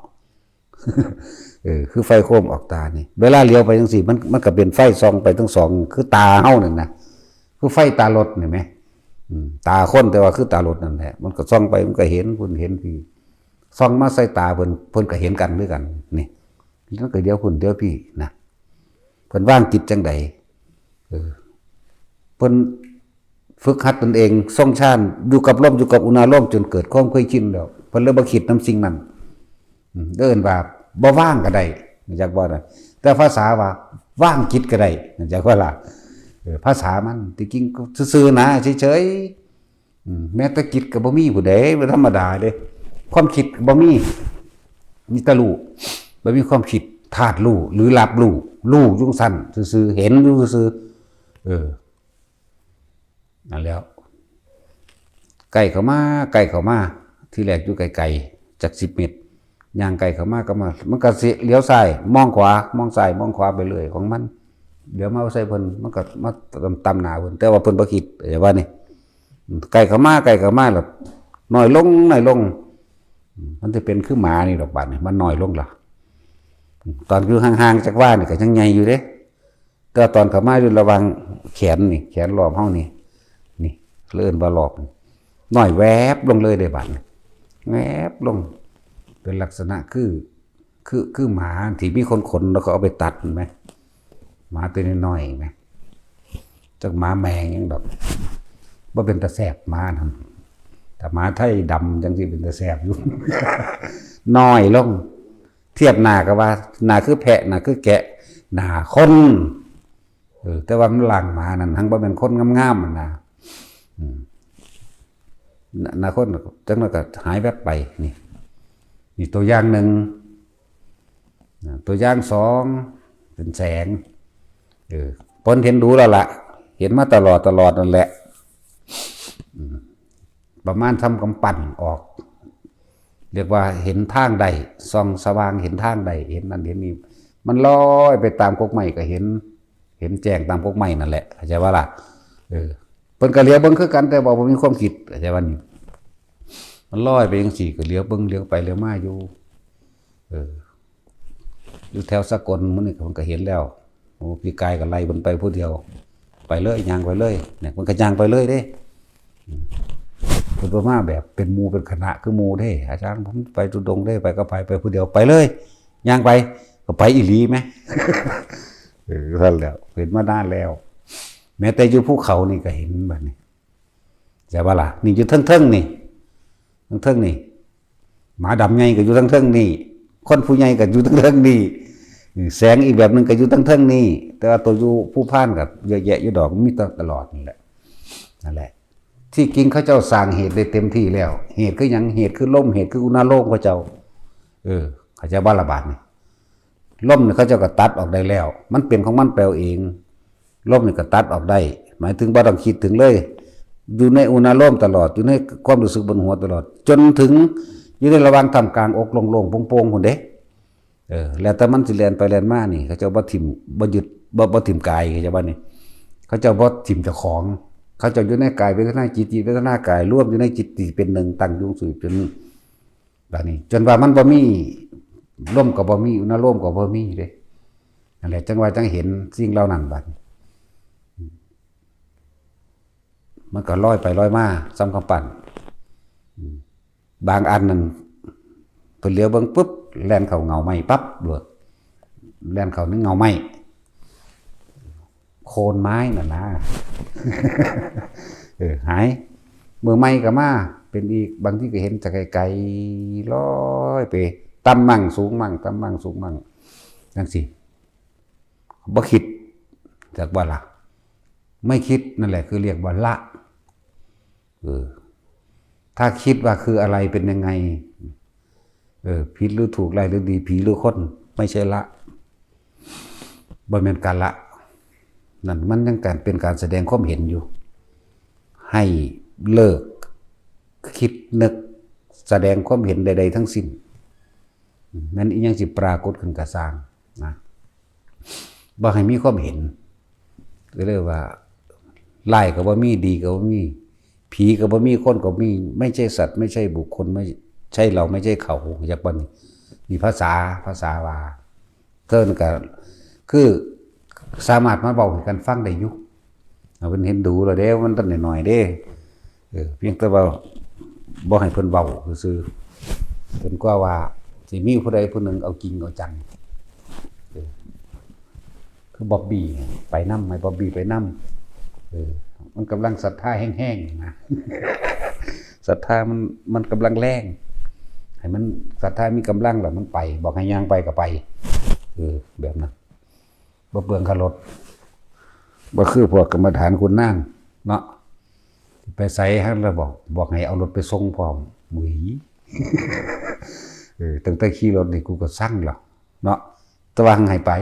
คือไฟโคมออกตานี่เวลาเลี้ยวไปจังซี่มันก็เป็นไฟส่องไปทั้งสองคือตาเฮานั่นนะคือไฟตารถนี่ไหมตาคนแต่ว่าคือตารถนั่นแหละมันก็ส่องไปมันก็เห็นคุณเห็นพี่ส่องมาใส่ตาเพิ่นก็เห็นกันด้วยกันนี่มันก็เดี๋ยวคุณเดี๋ยวพี่นะเพิ่นว่างจิตจังใดเพิ่นฝึกหัดตนเองทรงชาญอยู่กับลมอยู่กับอุณาโลมจนเกิดความเคยชินแล้วเพิ่นเลยบ่คิดนำสิ่งนั้นเดินว่าบ่ว่างก็ได้จักว่าน่ะแต่ภาษาว่าว่างจิตก็ได้จักว่าล่ะภาษามันจริงๆซื่อๆนะเฉยๆแม้แต่จิตก็บ่มีผู้ใดบ่ธรรมดาเด้ความคิดบ่มีแต่รู้บ่มีความคิดธาตุรู้หรือรับรู้อยู่ซั่นซื่อๆเห็นอยู่ซื่อนั่นแล้วไก่เข้ามาที่แรกอยู่ไกลๆจาก10 เมตรย่างไก่เข้ามาก็มันก็เลี้ยวซ้ายมองขวามองซ้ายมองขวาไปเรื่อยของมันเดี๋ยวมาใส่เพิ่นมันก็มาตำหน้าเพิ่นแต่ว่าเพิ่นบ่คิดว่านี่ไก่เข้ามาแล้วน้อยลงมันจะเป็นคือหมานี่ดอกบาดนี่มันน้อยลงล่ะตอนอยู่ห่างๆจากว่านี่ก็ยังใหญ่อยู่เด้แต่ตอนเข้ามาอยู่ระวังแขนนี่แขนรอบเฮานี่เลื่อนบาหลอกหน่อยแวบลงเลยได้บัดแวบลงเป็นลักษณะคือหมาที่มีคนขนแล้วเขาเอาไปตัดเห็นไหมหมาตัวน้อยๆไหมจากหมาแมงยังแบบว่าเป็นตะแสบหมาทำแต่หมาไทยดำยังที่เป็นตะแสบอยู่ น้อยลงเทียบหน้ากับว่าหน้าคือแพะหน้าคือแกะหน้าคนแต่ว่ามันหลังหมานั่นทั้งว่าเป็นคนงามๆมันนะนาคนจังนั้นก็หายแวบไปนี่ตัวอย่างหนึ่งตัวอย่าง2เป็นแสงผลเห็นดูแล้วล่ะเห็นมาตลอดนั่นแหละประมาณทำกำปั้นออกเรียกว่าเห็นทางใดส่องสว่างเห็นทางใดเห็นนั่นเห็นนี่มันลอยไปตามกกไม้ก็เห็นแจ้งตามกกไม้นั่นแหละเข้าใจว่าล่ะเพิ่นก็เลี้ยวเบิ่งคือกันแต่บอกว่ามีความคิดเข้าใจว่านี่มันลอยไปจังซี่ก็เลี้ยวเบิ่งเลี้ยวไปเลี้ยวมาอยู่อยู่แถวสกลมื้อนี้มันก็เห็นแล้วโอ้พี่กายก็ไล่เพิ่นไปผู้เดียวไปเลยย่างไปเลยเนี่ยมันก็ย่างไปเลยเด้เพิ่นบ่มาแบบเป็นหมู่เป็นคณะคือหมู่เด้อาจารย์ผมไปทุดงเด้ไปก็ไปผู้เดียวไปเลยย่างไปก็ไปอีหลีแหมนั่นแหละเห็นมานานแล้วแม้แต่อยู่ภูเขานี่ก็เห็นแบบนี้ใช่ป่ะล่ะนี่อยู่เทิงๆนี่เทิงๆนี่หมาดำใหญ่ก็อยู่เทิงๆนี่คนผู้ใหญ่ก็อยู่เทิงๆนี่แสงอีกแบบนึงก็อยู่เทิงๆนี่แต่ว่าตัวอยู่ผู้พ่านกับเยอะแยะอยู่ดอกมีตลอดนี่แหละนั่นแหละที่จริงเขาเจ้าสร้างเหตุได้เต็มที่แล้วเหตุคือหยังเหตุคือลมเหตุคืออุณาโลมเขาเจ้าเขาเจ้าบ้าระบาดนี่ลมเนี่ยเขาเจ้าก็ตัดออกได้แล้วมันเป็นของมันแปลเองลมนี่ก็ตัดออกได้หมายถึงบ่ต้องคิดถึงเลยอยู่ในอุณาโลมตลอดอยู่ในความรู้สึกบนหัวตลอดจนถึงอยู่ในระหว่างทำกลางอกโล่งๆโป่งๆพุ่นเด้แล้วแต่มันสิแล่นไปแล่นมานี่เขาเจ้าบ่ทิ่มบ่ยึดบ่ทิ่มกายเขาเจ้าว่านี่เขาเจ้าบ่ทิ่มเจ้าของเขาเจ้าอยู่ในกายเวทนาจิตเวทนากายรวมอยู่ในจิตที่เป็นหนึ่งตั้งอยู่สู่จนแบบนี้จนว่ามันบ่มีลมก็บ่มีอุณาโลมก็บ่มีเด้นั่นแหละจังว่าจังเห็นสิ่งเหล่านั้นบัดมันก็ลอยไปลอยมาซ้ำกำปั้นบางอันนั่นเพิ่นเลี้ยวเบิ่งปุ๊บแล่นเข้าเงาไม้ปั๊บโดดแล่นเข้าในเงาไม้โคนไม้น่ะนะ หายมือไม้ก็มาเป็นอีกบางที่ก็เห็นจากไกลๆลอยไปต่ำมั่งสูงมั่งต่ำมั่งสูงมั่งจังซี่บ่คิดจากว่าล่ะไม่คิดนั่นแหละคือเรียกว่าละถ้าคิดว่าคืออะไรเป็นยังไงผิดหรือถูกไรหรือดีผีหรือคนไม่ใช่ละบ่แม่นการละ นั่นมันยังการเป็นการแสดงความเห็นอยู่ให้เลิกคิดนึกแสดงความเห็นใดๆทั้งสิ้นนั่นอีกยังสิปรากฏขึ้นกระสร้างนะบ่ให้มีความเห็นเรียกว่าไล่ก็บ่มีดีก็บ่มีผีก็บ่มีคนก็มีไม่ใช่สัตว์ไม่ใช่บุคคลไม่ใช่เราไม่ใช่เขาอยากบ่มีภาษาว่าเทินก็คือสามารถมาเว้าให้กันฟังได้อยู่เพิ่นเห็นดูแล้วเด้มันต้นน้อยๆเด้เพียงแต่ว่าบ่ให้เพิ่นเว้าซื่อเพิ่นก็ว่าสิมีผู้ใดผู้หนึ่งเอาจริงเอาจังคือบ๊อบบี้ไปนำให้บ๊อบบี้ไปนำมันกำลังศรัทธาแห้งๆนะศรัทธามันกำลังแรงให้มันศรัทธามีกำลังแล้วมันไปบอกให้ย่างไปก็ไปแบบนั้นบ่เปลืองค่ารถบ่คือพวกกรรมฐานคุณนางเนาะไปใส่ให้แล้วบอกให้เอารถไปส่งพร้อมหมุยตั้งแต่ขี่รถนี่กูก็สั่งแล้วเนาะตะวังให้ไป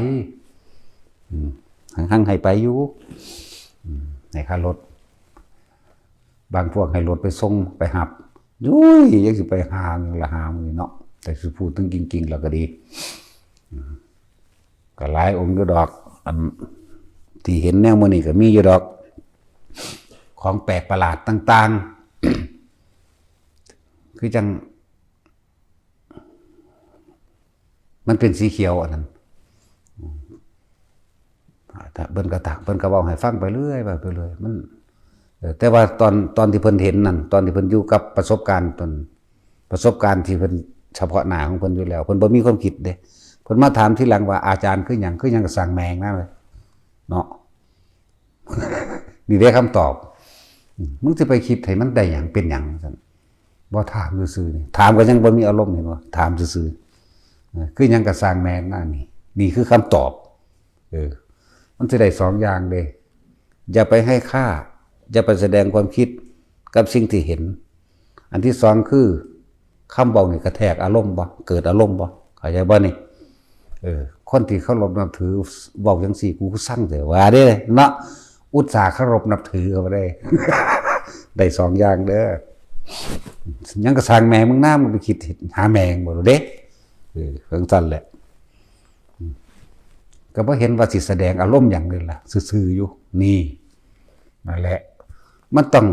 หังให้ไปอยู่ในค่ารถบางพวกให้รถไปส่งไปหับยุ้ยยังสิไปหางละหามเนาะแต่สิพูดถึงจริงๆแล้วก็ดีก็หลายองค์อยู่ดอกอันที่เห็นแนวมื้อนี้ก็มีอยู่ดอกของแปลกประหลาดต่างๆคือจังมันเป็นสีเขียวอันนั้นถ้าเบิ่นกระตักเบิ่นก็เว้าให้ฟังไปเรื่อยมันแต่ว่าตอนที่เพิ่นเห็นนั่นตอนที่เพิ่นอยู่กับประสบการณ์ที่เพิ่นเฉพาะหน้าของเพิ่นอยู่แล้วเพิ่นบ่มีความคิดเด้เพิ่นมาถามทีหลังว่าอาจารย์คือหยังก็สั่งแมงนะเนาะ นี่ได้คำตอบมึงสิไปคิดให้มันได้หยังเป็นหยังซั่นบ่ถามซื่อๆนี่ถามก็ยังบ่มีอารมณ์เห็นบ่ถามซื่อๆคือหยังก็สั่งแมงนะนี่คือคำตอบมันสิได้สองอย่างเด้อย่าไปให้ค่าอย่าไปแสดงความคิดกับสิ่งที่เห็นอันที่สองคือคำเว้านี่กระแทกอารมณ์บ่เกิดอารมณ์บ่เข้าใจบ่นี่คนที่เคารพนับถือเว้าจังซี่กูสั่งเด้อว่าเด้เนาะอุตส่าห์เคารพนับถือเขาบ่ได้ ได้สองอย่างเด้อยังก็สร้างแมงมึงหน้ามึงไปคิดหาแมงบ่เด้เพิ่งสั่นแหละก็บ่เห็นว่าสิแสดงอารมณ์หยังเลยล่ะซื่อๆอยู่นี่นั่นแหละมันต้อง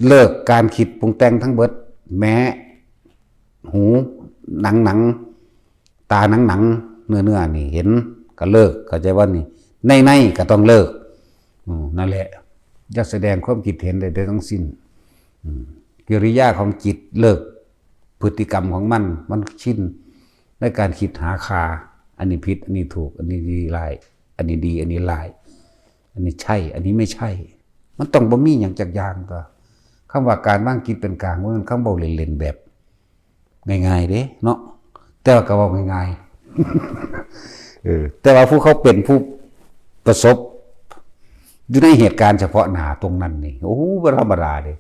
เลิกการคิดปรุงแต่งทั้งเบิดแม้หูหนังตาหนังเนื้อนี่เห็นก็เลิกเข้าใจว่านี่ในก็ต้องเลิกนั่นแหละอย่าแสดงความคิดเห็นใดๆทั้งสิ้นกิริยาของจิตเลิกพฤติกรรมของมันชินในการคิดหาคาอันนี้ผิดอันนี้ถูกอันนี้ดีร้ายอันนี้ดีอันนี้ร้ายอันนี้ใช่อันนี้ไม่ใช่มันต้องบ่มีหยังจักอย่างก็คำว่าการวางจิตเป็นกลางมันคำเว้าเล่นๆแบบง่ายๆเด้เนาะแต่ว่าก็เว้าง่ายๆแต่ว่าผู้เขาเป็นผู้ประสบอยู่ในเหตุการณ์เฉพาะหน้าตรงนั้นนี่โอ้บ่ธรรมดาเด้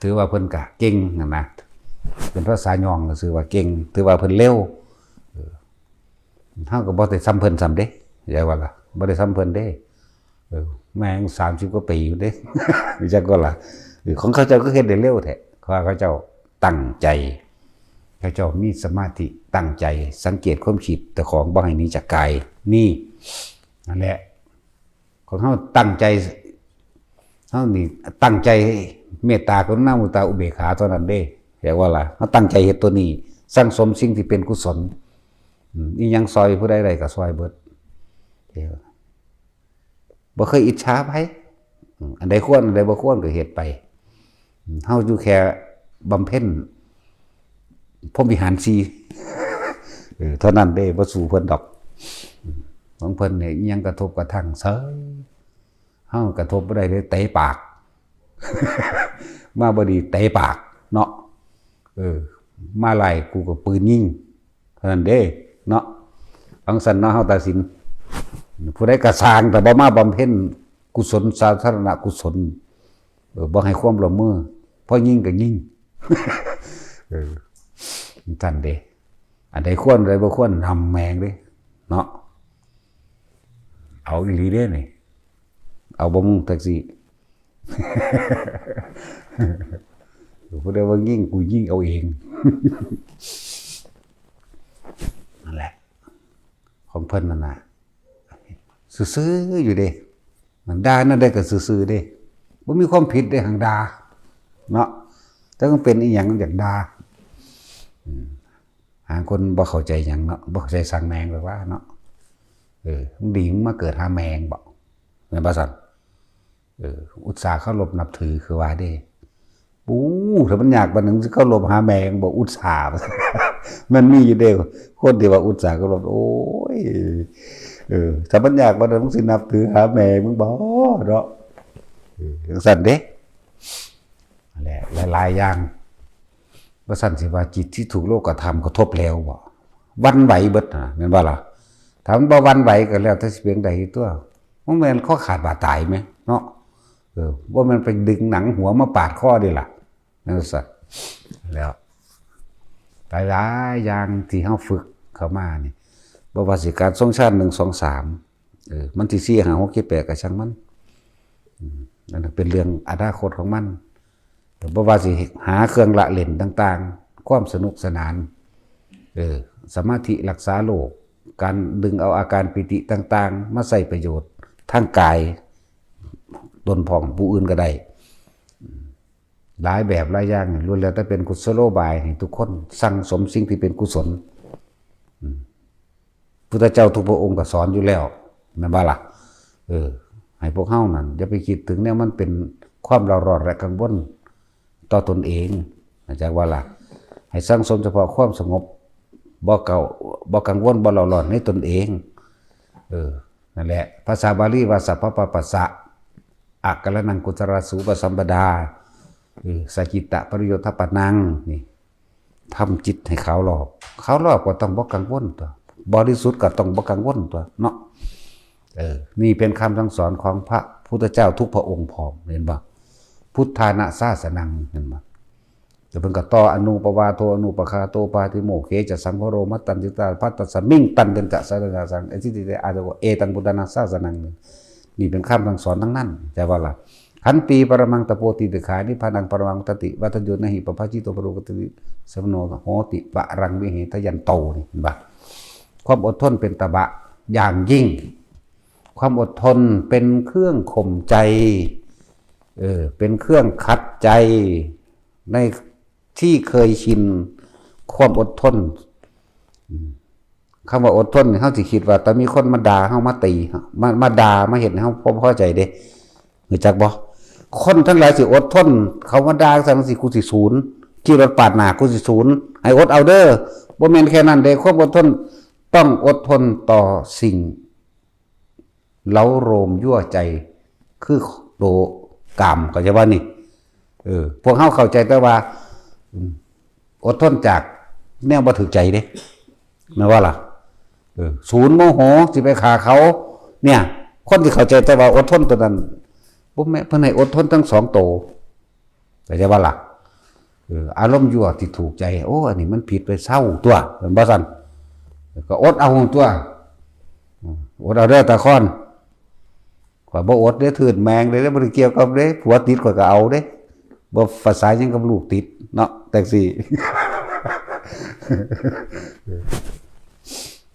ถือว่าเพิ่นก็เก่งนะเป็นภาษาย่องก็คือว่าเก่งถือว่าเพิ่นเร็วเฮาก็บ่ได้ซ้ำเพิ่นซ้ำเด้อย่าว่าล่ะบ่ได้ซ้ำเพิ่นเด้แม่ง30กว่าปีอยู่เด้ จักก็ล่ะของเขาเจ้าก็เฮ็ดได้เร็วแท้เขาเจ้าตั้งใจเขาเจ้ามีสมาธิตั้งใจสังเกตความคิดแต่ของบ่ให้หนีจากกายนี่นั่นแหละของเฮาตั้งใจเฮานี่ตั้งใจเมตตากรุณามุตตาอุเบกขาเท่านั้นเด้เรียกว่าล่ะเฮาตั้งใจเฮ็ดตัวนี้สร้างสมสิ่งที่เป็นกุศลอีหยังซอยผู้ใดๆก็ซอยเบิดบ่เคยอิจฉาไผอันใดควรอันใดบ่ควรก็เฮ็ดไปเฮาอยู่แค่บำเพ็ญพรหมวิหาร4เท่านั้นเด้บ่สู้เพิ่นดอกของเพิ่นเนี่ยอิหยังกระทบกระทั่งเซยเฮากระทบบ่ได้เลยเตะปาก มาบ่ดีเตะปากเนาะมาไล่กูก็ปืนยิงเท่านั้นเด้เนาะฟังซั่นเนาะเฮาตัดสินผู้ใดก็สร้างแต่บ่มาบำเพ็ญกุศลสาธารณกุศลบ่ให้ความร่วมมือพอยิงก็ยิง ท่านเด้อันใดควรอันใดบ่ควรนำแมงเด้เนาะ เอาอีหลีเด้นี่เอาบ่มึงแท็กซี่ ผู้ใดว่ายิ่งกูยิ่งเอาเอง นั่นแหละของเพิ่นนั่นน่ะซื่อๆอยู่เด้มันด่านั่นได้ก็ซื่อๆเด้บ่มีความผิดเด้หังด่าเนาะแต่มันเป็นอีหยังอย่างด่าหาคนบ่เข้าใจหยังเนาะบ่เข้าใจสั่งแมงหรือว่าเนาะมึงดีมึงมาเกิดหาแมงบ่แม่นบ่ซั่นอุตส่าห์เคารพนับถือคือว่าเด้ปู้ถ้ามันอยากบัดนึงสิเคารพหาแมงบ่อุตส่าห์ มันมีอยู่เด้คนที่ว่าอุตส่าห์เคารพโอ้ยถ้ามันอยากบัดนึงมึงสินับถือหาแมงมึงบ่เนาะจังซั่นเด้นั่นแหละหลายๆอย่างบ่ซั่นสิว่าจิตที่ถูกโลกธรรมกระทบแล้วบ่วันไหวเบิดน่ะแม่นบ่ล่ะถ้ามันบ่วันไหวก็แล้วแต่สิเพียงใดตัวมันแม่นข้อขาดบาดตายไหมเนาะว่ามันไปดึงหนังหัวมาปาดข้อดีล่ะนั่นสิแล้วหลายๆอย่างที่เฮาฝึกเข้ามานี่บ่ว่าสิการทรงชาติ1 2 3มันที่4 5 6 7 8ก็ช่างมันนั่นเป็นเรื่องอนาคตของมันบ่ว่าสิหาเครื่องละเล่นต่างๆความสนุกสนานสมาธิรักษาโลกการดึงเอาอาการปิติต่างๆมาใส่ประโยชน์ทางกายตนผ่องผู้อื่นก็ได้หลายแบบหลายอย่างล้วนแล้วแต่เป็นกุศโลบายให้ทุกคนสั่งสมสิ่งที่เป็นกุศลพุทธเจ้าทุกพระองค์ก็สอนอยู่แล้วแม่นบ่ล่ะให้พวกเฮานั่นอย่าไปคิดถึงเนี่ยมันเป็นความเร่าร้อนและกังวลต่อตนเองเข้าใจว่าล่ะให้สั่งสมเฉพาะความสงบบ่กังวลบ่เร่าร้อนในตนเองนั่นแหละภาษาบาลีว่าสัพพะปัสสะอักกะละนังกุตระสูปสัมปดาสัจจิตะปริโยทปนังนี่ทำจิตให้ขาวรอบก็ต้องบ่กังวลตัวบริสุทธิ์ก็ต้องบ่กังวลตัวเนาะนี่เป็นคำสั่งสอนของพระพุทธเจ้าทุกพระองค์พร้อมเห็นบ่พุทธานะสาสนังเห็นบ่จะเพิ่นก็ต่ออนุปวาโทอนุปคาโตปาติโมเขจะสังวโรมัตตันติตาภัตตสมิงตันเดนจะสารนาสังที่อาจจะว่าเอตังพุทธานะสาสนังนี่เป็นคำสั่งสอนทั้งนั้นแต่ว่าล่ะขันติปรมังตโปติติขานิพพานังปรมังตติวัตโยนหิปภาจิโตปโรกติสมโนโหติปะรังวิเหตยันโตนี่เห็นบ่ความอดทนเป็นตบะอย่างยิ่งความอดทนเป็นเครื่องข่มใจเป็นเครื่องคัดใจในที่เคยชินความอดทนคำว่าอดทนเฮาสิคิดว่าแต่มีคนมาด่าเฮามาตีมาด่ามาเห็นเฮาบ่พอใจเด้รู้จักบ่คนทั้งหลายสิอดทนเขามาด่าซั่นสิกูสิศูนย์ขี่รถปาดหน้ากูสิศูนย์ให้อดเอาเด้อบ่แม่นแค่นั้นเด้ความอดทนต้องอดทนต่อสิ่งเล้าโรมยั่วใจคือโลกามก็จะว่านี่พวกเฮาเข้าใจแต่ว่าอดทนจากแนวบ่ถูกใจเด้แม่ว่าล่ะศูนย์โมโหสิไปฆ่าเขาเนี่ยคนที่เข้าใจแต่ว่าอดทนตัวนั้นบ่แม่เพิ่นให้อดทนทั้งสองโตเข้าใจว่าล่ะอารมณ์ยั่วที่ถูกใจโอ้อันนี้มันผิดไปเศร้าตัวเหมือนบ่ซั่นก็อดเอาตัวอดเอาเด้อตาค้อนข่อยบ่อดเด้อถืดแมงเลยบ่ได้เกี่ยวกับเด้ผัวติดข่อยก็เอาเด้บ่ภาษาหยังกับลูกติดเนาะแท็กซี่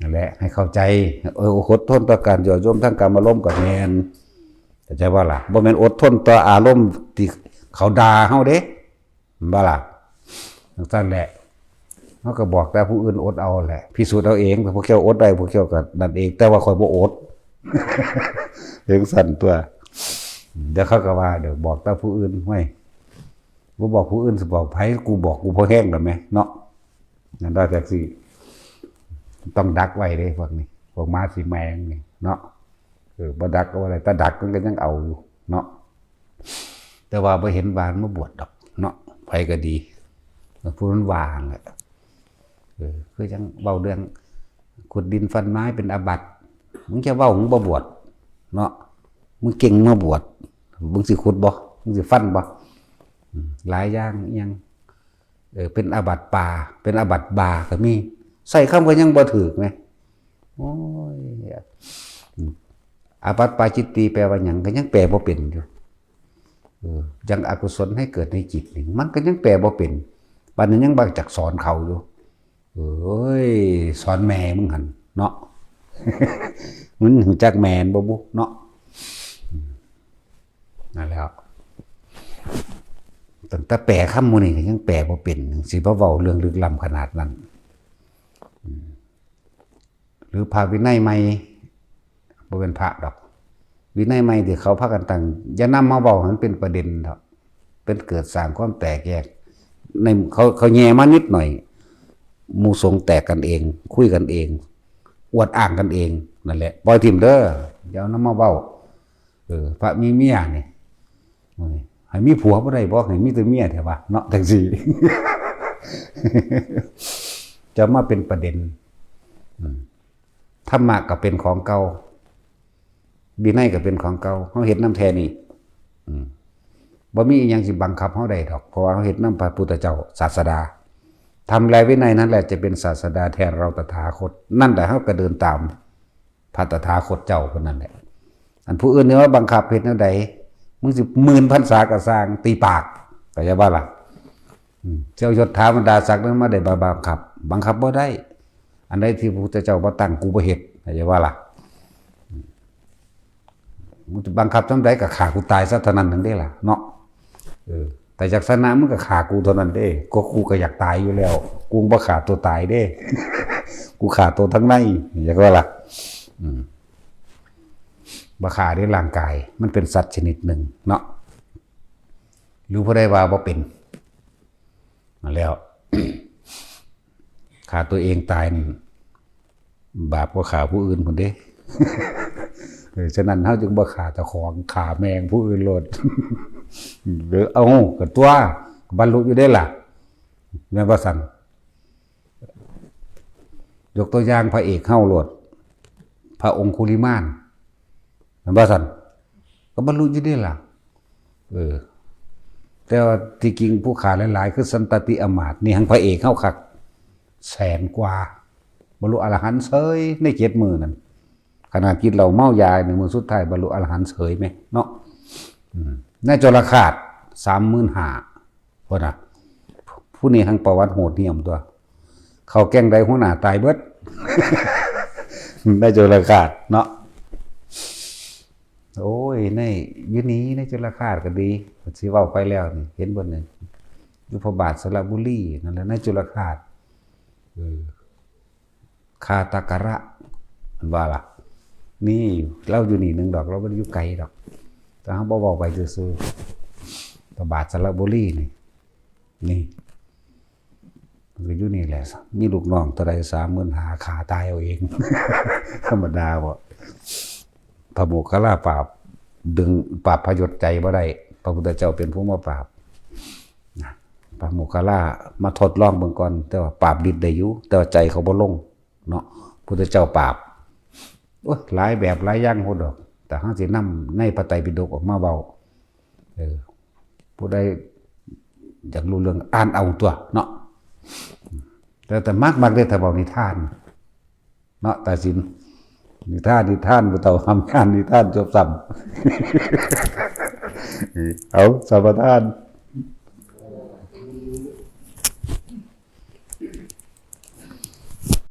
นั่นแหละให้เข้าใจอดทนต่อการยั่วยุทั้งกรรมอารมณ์กับแม่นเข้าใจว่าล่ะบ่แม่นอดทนต่ออารมณ์ที่เขาด่าเฮาเด้บ่ล่ะจังซั่นแหละเฮาก็บอกแต่ผู้อื่นอดเอาแหละพิสูจน์เอาเองพวกเจ้าอดได้พวกเจ้าก็นั่นเองแต่ว่าข่อยบ่อด จังซั่นตัวเดี๋ยวเขาก็ว่าเดี๋ยวบอกแต่ผู้อื่นห้วยบ่บอกผู้อื่นสิบอกไผกูบอกกูพอแห้งแล้วแม่เนาะนั่นได้แท็กซี่ต้องดักไว้เด้พวกนี้พวกม้าสีแมงนี่เนาะบ่ดักก็อะไรแต่ดักมันก็ยังเอาอยู่เนาะแต่ว่าบ่เห็นวานมาบวชดอกเนาะไผก็ดีผู้นั้นวางแหละคือจังเว้าเรื่องขุดดินฟันไม้เป็นอาบัติมึงจะเว้ามึงบ่บวชเนาะมึงเก่งมาบวชมึงสิขุดบ่มึงสิฟันบ่หลายอย่างยังเป็นอาบัติป่าเป็นอาบัติบาก็มีใส่คำก็ยังบ่ถูกไงโอ้ย อาปัตปาจิตตีแปลว่าหยังก็ยังแปลบ่เป็นอยู่ยังอกุศลให้เกิดในจิตนี่มันก็ยังแปลบ่เป็นบัดนี้ยังบักจักสอนเขาอยู่เอ้ยสอนแม่มึงหั่นเนาะ มึงรู้จักแม่นบ่บุเนาะนั่นแหละตั้งแต่แปลคำหมู่นี้ก็ยังแปลบ่เป็นสิบ่เว้าเรื่องลึกล้ำขนาดนั้นหรือพระวินัยใหม่บ่เป็นพระดอกวินัยใหม่ที่เขาพากันตั้งอย่านำมาเว้าให้มันเป็นประเด็นดอกเป็นเกิดสร้างความแตกแยกในเขาแย่มานิดหน่อยหมู่สงฆ์แตกกันเองคุยกันเองอวดอ้างกันเองนั่นแหละปล่อยทิ่มเด้ออย่าเอานำมาเว้าพระมีเมียนี่ให้มีผัวบ่ได้บ่ให้มีแต่เมียแท้ว่าเนาะจังซี่ จะมาเป็นประเด็นธรรมะก็เป็นของเก่าวินัยก็เป็นของเก่าเฮาเฮ็ดนำแท้นี่บ่มีอีหยังสิบังคับเฮาได้ดอกเพราะว่าเฮาเฮ็ดนำพระพุทธเจ้าศาสดาทำและวินัยนั่นแหละจะเป็นศาสดาแทนเราตถาคตนั่นแหละเฮาก็เดินตามพระตถาคตเจ้าคนนั้นแหละอันผู้อื่นเนี่ยว่าบังคับเฮ็ดแนวใดมึงสิหมื่นพรรษาก็สร้างตีปากก็จะว่าล่ะเจ้ายศถาบรรดาศักดิ์นั้นมาได้บังคับบ่ได้อันใดที่พระพุทธเจ้าบ่ตั้งกูบ่เฮ็ดก็จะว่าล่ะมึงจะบังคับจังไดก็ฆ่ากูตายซะเท่านั้นนั่นเด้ล่ะเนาะแต่จากศาสนามึงก็ฆ่ากูเท่านั้นเด้ก็กูก็อยากตายอยู่แล้วกูบ่ฆ่าตัวตายเด้ กูฆ่าตัวทั้งในอยากว่าล่ะบ่ฆ่าด้วยร่างกายมันเป็นสัตว์ชนิดหนึ่งเนาะหรือผู้ใดว่าบ่เป็นมาแล้ว ฆ่าตัวเองตายบาปกว่าฆ่าผู้อื่นพุ่นเด้ ฉะนั้นเฮาจึงบ่ฆ่าเจ้าของฆ่าแมงผู้อื่นโลด หรือเอาก็ตัวบรรลุอยู่ได้ล่ะแม่นบ่ซั่นยกตัวอย่างพระเอกเฮาโลดพระองคุลิมานแม่นบ่ซั่นก็บรรลุอยู่ได้ล่ะแต่ว่าที่จริงผู้ฆ่าหลายๆคือสันตติอมาตย์นี่หังพระเอกเฮาคักแสนกว่าบรรลุอรหันต์เฉยใน7มื้อนั่นขนาดกินเหล้าเมายาในมื้อสุดท้ายบรรลุอรหันต์เฉยไหมเนาะในจรคาต 35,000พุ่นน่ะผู้นี้ทั้งประวัติโหดเหี้ยมตัวเขาแกล้งใดหัวหน้าตายเบิด ในจรคาตเนาะโอ้ยในอยู่นี้ในจรคาตก็ดีสิเว้าไปแล้วนี่เห็นบ่นี่อยู่พระบาทสระบุรีนั่นแหละในจรคาตคาตากระมันว่าล่ะนี่เราอยู่นี่นึงดอกเราบ่ได้อยู่ไกลดอกแต่เฮาบ่เว้าไปซื่อๆพระบาทสระบุรีนี่มันก็อยู่นี่แหละมีลูกน้องเท่าใด 35,000ขาตายเอาเอง ธรรมดาบ่พระโมคคัลลาปราบดึงปราบพยศใจบ่ได้พระพุทธเจ้าเป็นผู้มาปราบพระโมคคัลลามาทดลองเบิ่งก่อนแต่ว่าปราบฤทธิ์ได้อยู่แต่ว่าใจเขาบ่ลงเนาะพุทธเจ้าปราบโอ้ยหลายแบบหลายอย่างโหดดอกแต่เฮาสินำในพระไตรปิฎกออกมาเว้าผู้ใดอยากรู้เรื่องอ่านเอาตัวเนาะแต่มากได้ถ้าเว้านิทานเนาะตาสินนิทานบ่เท่าทำงานนิทานจบซ้ำ เอาสัมปทาน